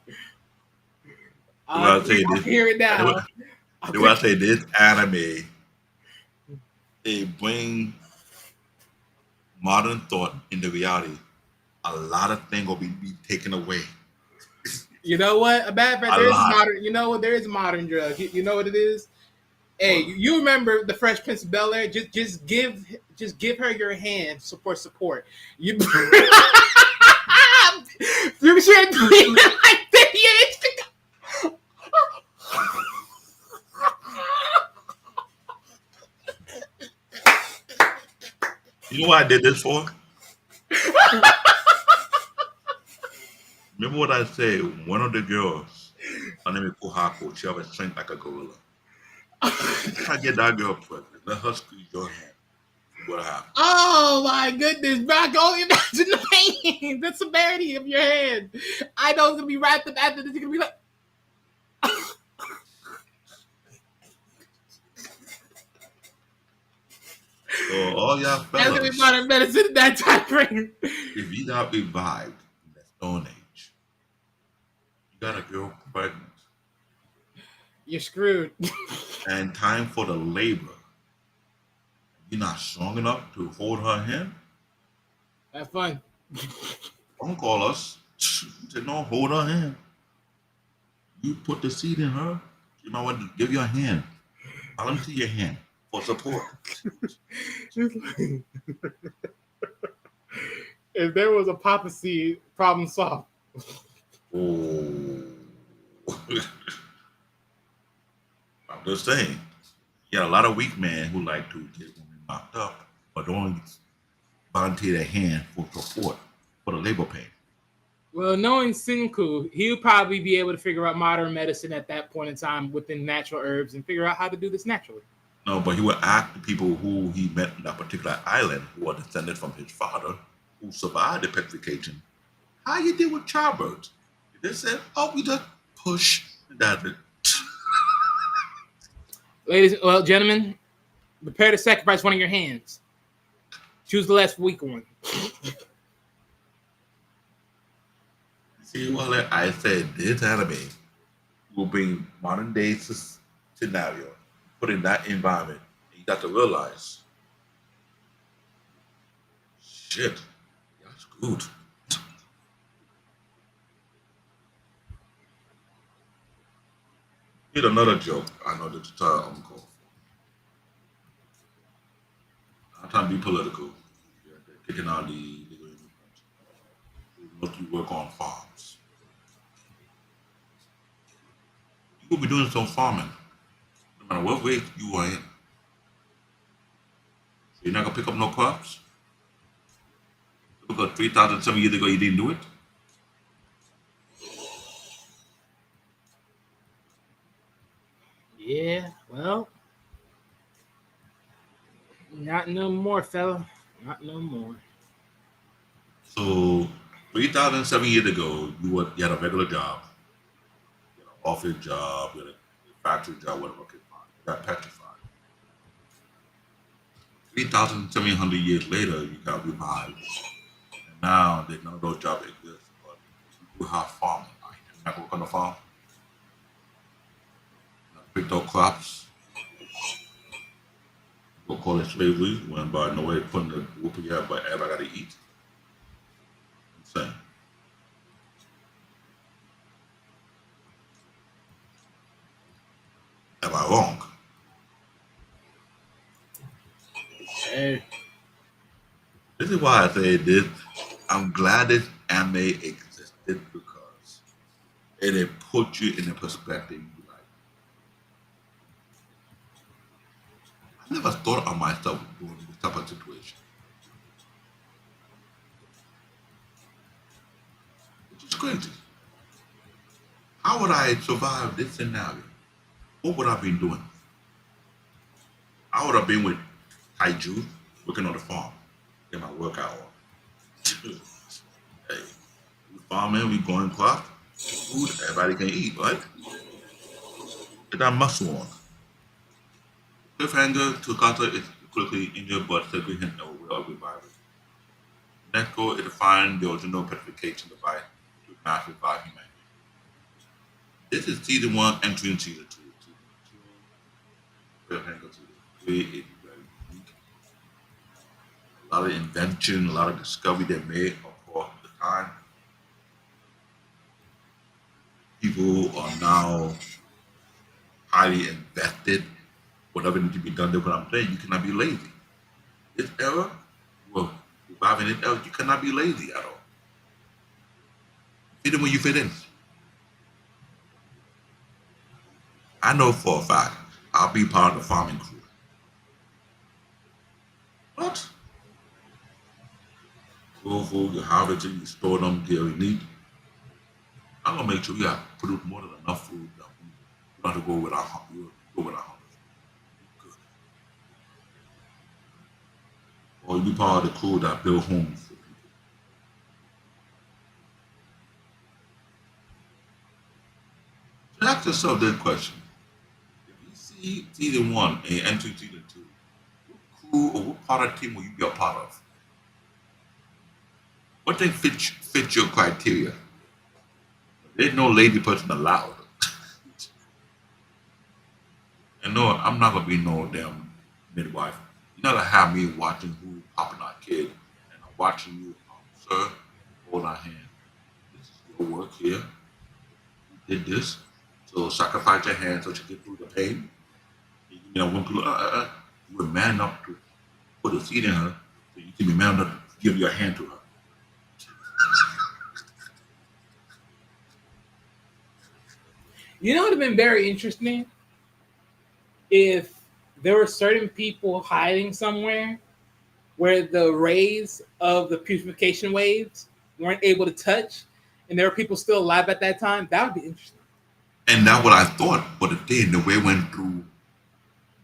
I can hear it now. Do I say this anime? They bring modern thought into reality. A lot of things will be taken away. You know what? A bad friend. A There is lot. modern. You know what? There is a modern drug. You know what it is? Hey, you remember the Fresh Prince of Bel Air? Just give her your hand. Support. You. You should do it like 30 years ago. You know what I did this for? Remember what I said? One of the girls, her name is Kohako, she have a strength like a gorilla. If I get that girl pregnant, let her squeeze your hand. What happened? Oh my goodness, bro! I can only imagine the pain, the severity of your hand. I know it's gonna be wrapped up after this. You're gonna be like, So all y'all that's gonna be fellas, modern medicine in that time frame. if you got revived in the Stone Age, you got a girl pregnant, You're screwed. and time for the labor, you're not strong enough to hold her hand, Have fun. don't call us. Say, no, hold her hand. You put the seed in her, you might want to give your hand. I'll empty your hand for support. If there was a Papa Seed, problem solved. Oh. I'm just saying. You got a lot of weak men who like to get women knocked up, but don't volunteer their hand for support for the labor pain. Well, knowing Senku, he'll probably be able to figure out modern medicine at that point in time within natural herbs and figure out how to do this naturally. No, but he would ask the people who he met on that particular island, who are descended from his father, who survived the petrification, how you deal with childbirth? They said, oh, we just push that. Gentlemen, prepare to sacrifice one of your hands. Choose the less weak one. See, well, like I said, this anime will bring modern day scenario, put in that environment. You got to realize, shit, that's good. Here's another joke. I know that I'm called for. I'm trying to be political. They're kicking out the legal immigrants who mostly work on farms. You will be doing some farming, no matter what way you are in. So you're not gonna pick up no crops? Because 3,000 some years ago you didn't do it? Yeah, well, not no more, fella. Not no more. So 3,007 years ago, you had a regular job, you had an office job, you had a factory job, whatever. Okay, fine. You got petrified. 3,700 years later, you got revived. And now none of those jobs exist, but you have farming. You not work on the farm, you not pick those crops. Go call it slavery when by no way putting the whooping you have, but everybody got to eat. Insane. Am I wrong? Hey, This is why I say this. I'm glad this anime existed because it put you in a perspective. You like, I never thought of myself doing this type of situation, which is crazy. How would I survive this scenario? What would I be doing? I would have been with Kaiju working on the farm, get my workout on. Hey, we farming, we going crop, food, everybody can eat, right? Get that muscle on. Cliffhanger to Kata is quickly injured but still hit no will revive it. Neko is to find the original petrification device to mass revive humanity. This is season one entering season two. Season two, Cliffhanger season three is very unique. A lot of invention, a lot of discovery they made across the time. People are now highly invested. Whatever needs to be done, what I'm saying, you cannot be lazy. This era, well, reviving this era, you cannot be lazy at all. Fit in where you fit in. I know for a fact I'll be part of the farming crew. What? Grow food, you harvest it, you store them, get what you need. I'm gonna make sure we have produce more than enough food that we don't have to go without go without hunger. Good. Or you be part of the crew that build homes for people. So ask yourself this question. If you see season one and enter season two, what crew or what part of the team will you be a part of? What thing fit your criteria? There's no lazy person allowed. And no, I'm not gonna be no damn midwife. You're not gonna have me watching who popping our kid, and I'm watching you, sir, hold our hand. This is your work here. You did this, so sacrifice your hand so you get through the pain. You know, when people, you were man enough to put a seed in her, so you can be man enough to give your hand to her. You know, it would have been very interesting if there were certain people hiding somewhere where the rays of the purification waves weren't able to touch, and there were people still alive at that time. That would be interesting. And that's what I thought, but then the way it went through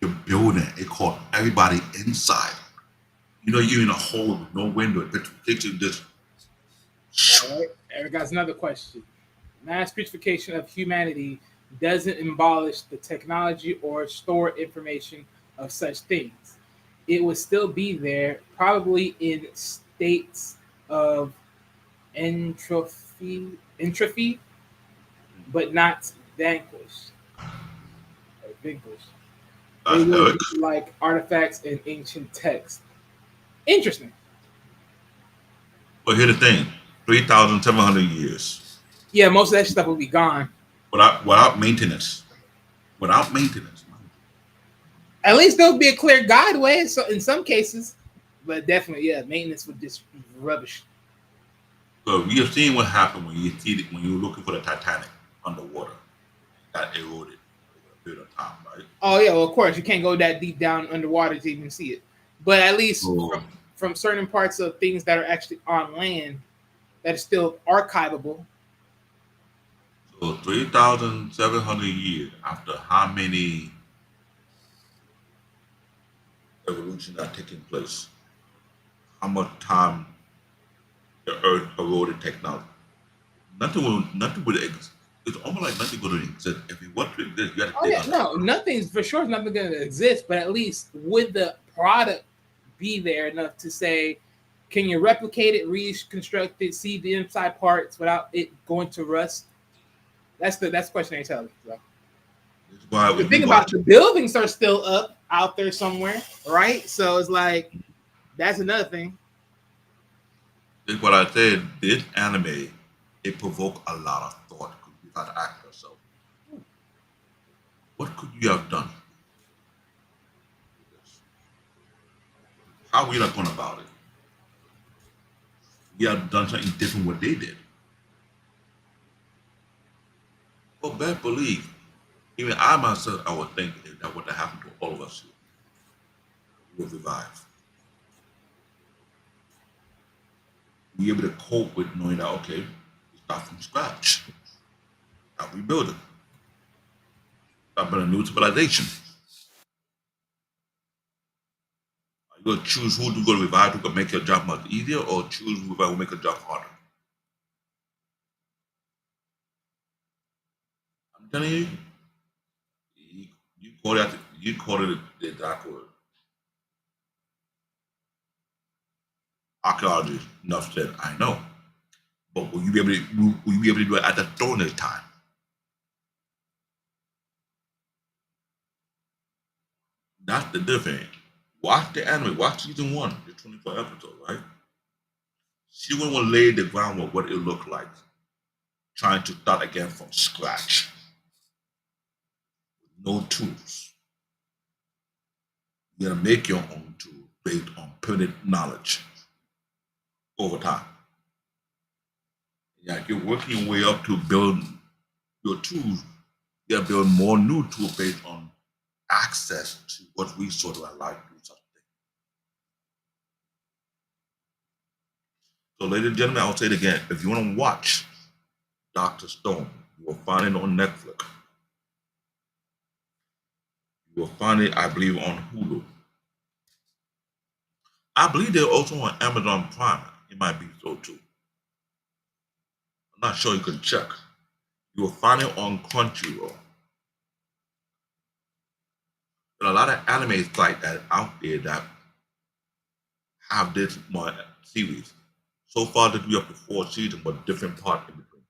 the building, it caught everybody inside. You know, you're in a hole with no window. The picture just. All right, Eric got another question. Mass purification of humanity doesn't abolish the technology or store information of such things. It would still be there, probably in states of entropy, but not vanquished or vanquished. They That's would Eric. be like artifacts in ancient texts. Interesting. But here's the thing: 3,700 years Yeah, most of that stuff will be gone. without maintenance. Without maintenance. At least there'll be a clear guideway. So in some cases, but definitely, yeah, maintenance would just be rubbish. So we have seen what happened when you see when you're looking for the Titanic underwater. It got eroded over a period of time, right? Oh yeah, well of course you can't go that deep down underwater to even see it. But at least So, from certain parts of things that are actually on land that is still archivable. so 3,700 years after how many evolutions are taking place? How much time the Earth eroded technology? Nothing will exist. It's almost like nothing going to exist. If it was to exist, you got to Oh dig yeah, under. no, nothing's for sure. Nothing going to exist. But at least would the product be there enough to say, can you replicate it, reconstruct it, see the inside parts without it going to rust? That's the question they tell me. So. That's why The if we thing about watch the buildings are still up out there somewhere, right? So it's like that's another thing. That's what I said. This anime, it provoked a lot of thought. You got to ask yourself, what could you have done with this? How we have gone about it? We have done something different what they did. Well, best believe, even I myself, I would think that would have happened to all of us here. We would revive. Be able to cope with knowing that, okay, we start from scratch. Now rebuild it. Start building a new civilization. Are you going to choose who to go to revive who can make your job much easier or choose who will make your job harder? I'm telling you, you go there, You called it the exact word. Archaeology, enough said, I know. But will you be able to do it at the Stone Age time? That's the difference. Watch the anime, watch season 1, the 24 episodes, right? She will lay the groundwork what it looked like, trying to start again from scratch. No tools. You're gonna make your own tool based on permanent knowledge over time. Yeah, you're working your way up to build your tools. You gotta build more new tools based on access to what resources are like to do such things. So, ladies and gentlemen, I'll say it again. If you want to watch Dr. Stone, you will find it on Netflix. You will find it, I believe, on Hulu. I believe they're also on Amazon Prime. It might be so too. I'm not sure, you can check. You will find it on Crunchyroll. There are a lot of anime sites that are out there that have this more series. So far, there'll be up to 4 seasons, but different parts in between.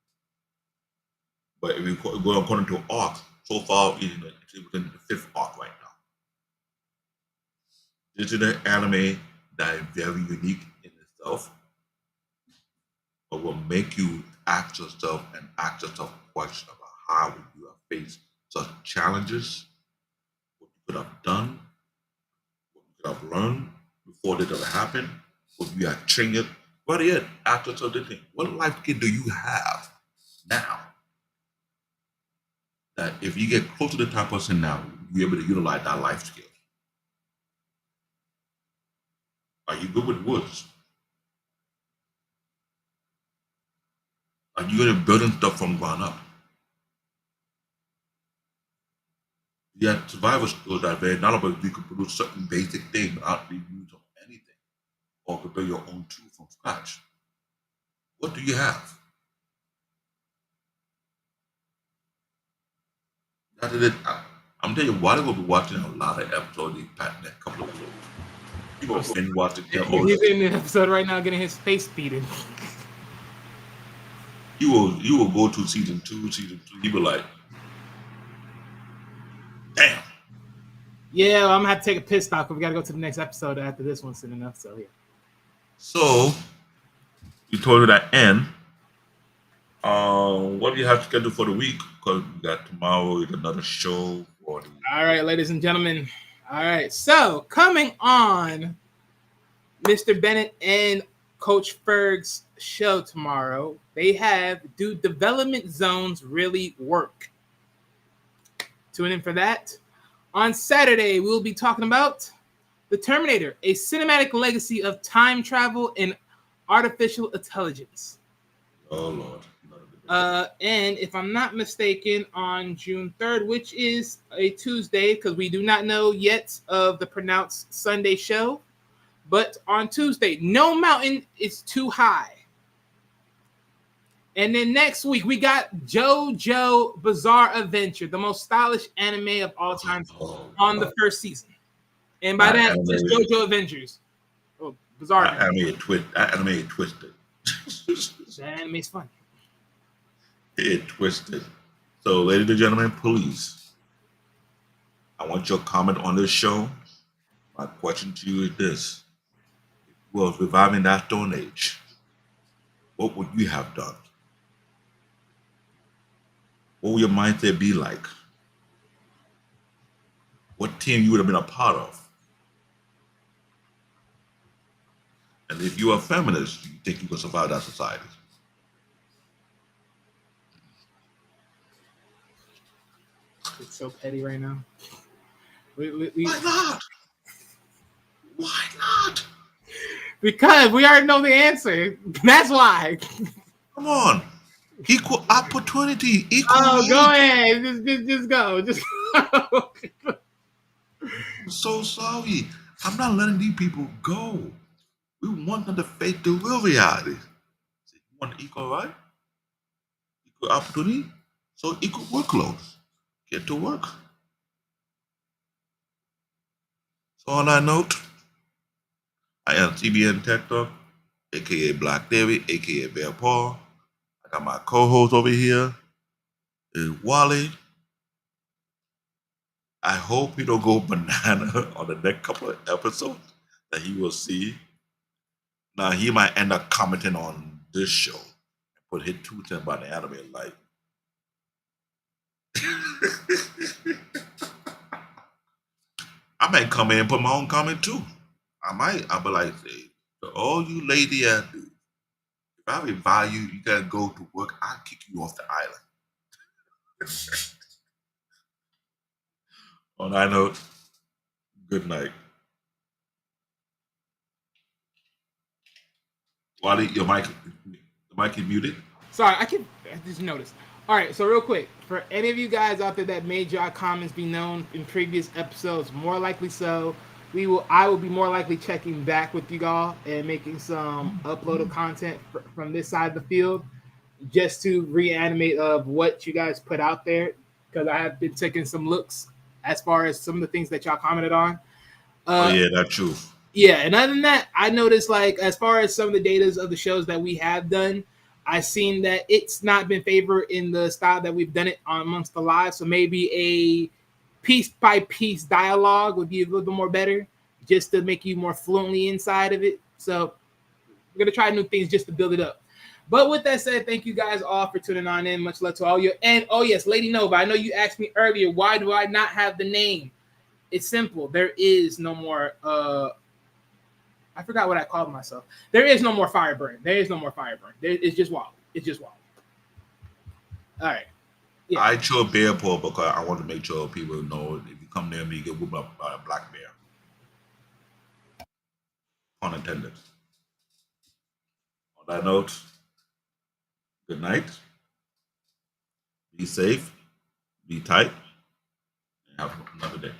But if you go according to arc, so far it's within the 5th arc right now. This is an anime that is very unique in itself, but will make you ask yourself questions about how you have faced such challenges, what you could have done, what you could have learned before this ever happened, what you have changed. But yet, ask yourself this thing: what life skill do you have now that if you get close to the type of person now, you're able to utilize that life skill? Are you good with woods? Are you good at building stuff from ground up? You have survival skills that are very knowledgeable. You can produce certain basic things without the use of anything, or to build your own tool from scratch. What do you have? That is it. I'm telling you, why will be watching a lot of episodes these past next couple of weeks. People have been watching their own. He's in the episode right now getting his face beaten. You will go to season 2, season 3. You be like, damn. Yeah, well, I'm gonna have to take a piss stop. We gotta go to the next episode after this one's soon enough. So yeah. So you told you that end. What do you have scheduled for the week? Because we got tomorrow is another show for the. All right, ladies and gentlemen. All right, so coming on Mr. Bennett and Coach Ferg's show tomorrow, they have Do Development Zones Really Work? Tune in for that. On Saturday, we'll be talking about The Terminator, a cinematic legacy of time travel and artificial intelligence. Oh, Lord. And if I'm not mistaken, on June 3rd, which is a Tuesday, because we do not know yet of the pronounced Sunday show, but on Tuesday, No Mountain is Too High. And then next week, we got JoJo Bizarre Adventure, the most stylish anime of all time, on the first season. And by that, it's JoJo Adventures. Oh, Bizarre Adventure. That anime is twisted. That anime's fun. It twisted. So, ladies and gentlemen, please, I want your comment on this show. My question to you is this: if you was reviving that Stone Age, what would you have done? What would your mindset be like? What team you would have been a part of? And if you are a feminist, you think you can survive that society? It's so petty right now. Why not? Why not? Because we already know the answer. That's why. Come on. Equal opportunity. Equal Oh, go rights. ahead. Just go. Just go. I'm so sorry. I'm not letting these people go. We want them to face the real reality. So you want equal right? Equal opportunity? So equal workload. Get to work. So on that note, I am TBN Tech Talk, aka Black David, aka Bear Paul. I got my co-host over here, is Wally. I hope he don't go banana on the next couple of episodes that he will see. Now he might end up commenting on this show and put his 2 cents about the anime like. I might come in and put my own comment too. I'll be like, say, to all you lady ass dudes, if I revive you, you gotta go to work, I'll kick you off the island. On that note, good night. Wally, the mic is muted. Sorry, I just noticed. All right, so real quick, for any of you guys out there that made your comments be known in previous episodes, more likely so, I will be more likely checking back with you all and making some uploaded content from this side of the field, just to reanimate of what you guys put out there, because I have been taking some looks as far as some of the things that y'all commented on. Oh yeah, that's true. Yeah, and other than that, I noticed like as far as some of the datas of the shows that we have done, I've seen that it's not been favored in the style that we've done it on amongst the live. So maybe a piece by piece dialogue would be a little bit more better, just to make you more fluently inside of it. So we're gonna try new things just to build it up. But with that said, thank you guys all for tuning on in. Much love to all you. And oh yes, Lady Nova, I know you asked me earlier, why do I not have the name? It's simple. There is no more I forgot what I called myself. There is no more Fireburn. There is no more Fireburn. It's just Wally. It's just Wally. All right. Yeah. I chose Bear Paw because I want to make sure people know if you come near me, you get whooped up by a black bear. Pun intended. On that note, good night. Be safe, be tight, and have another day.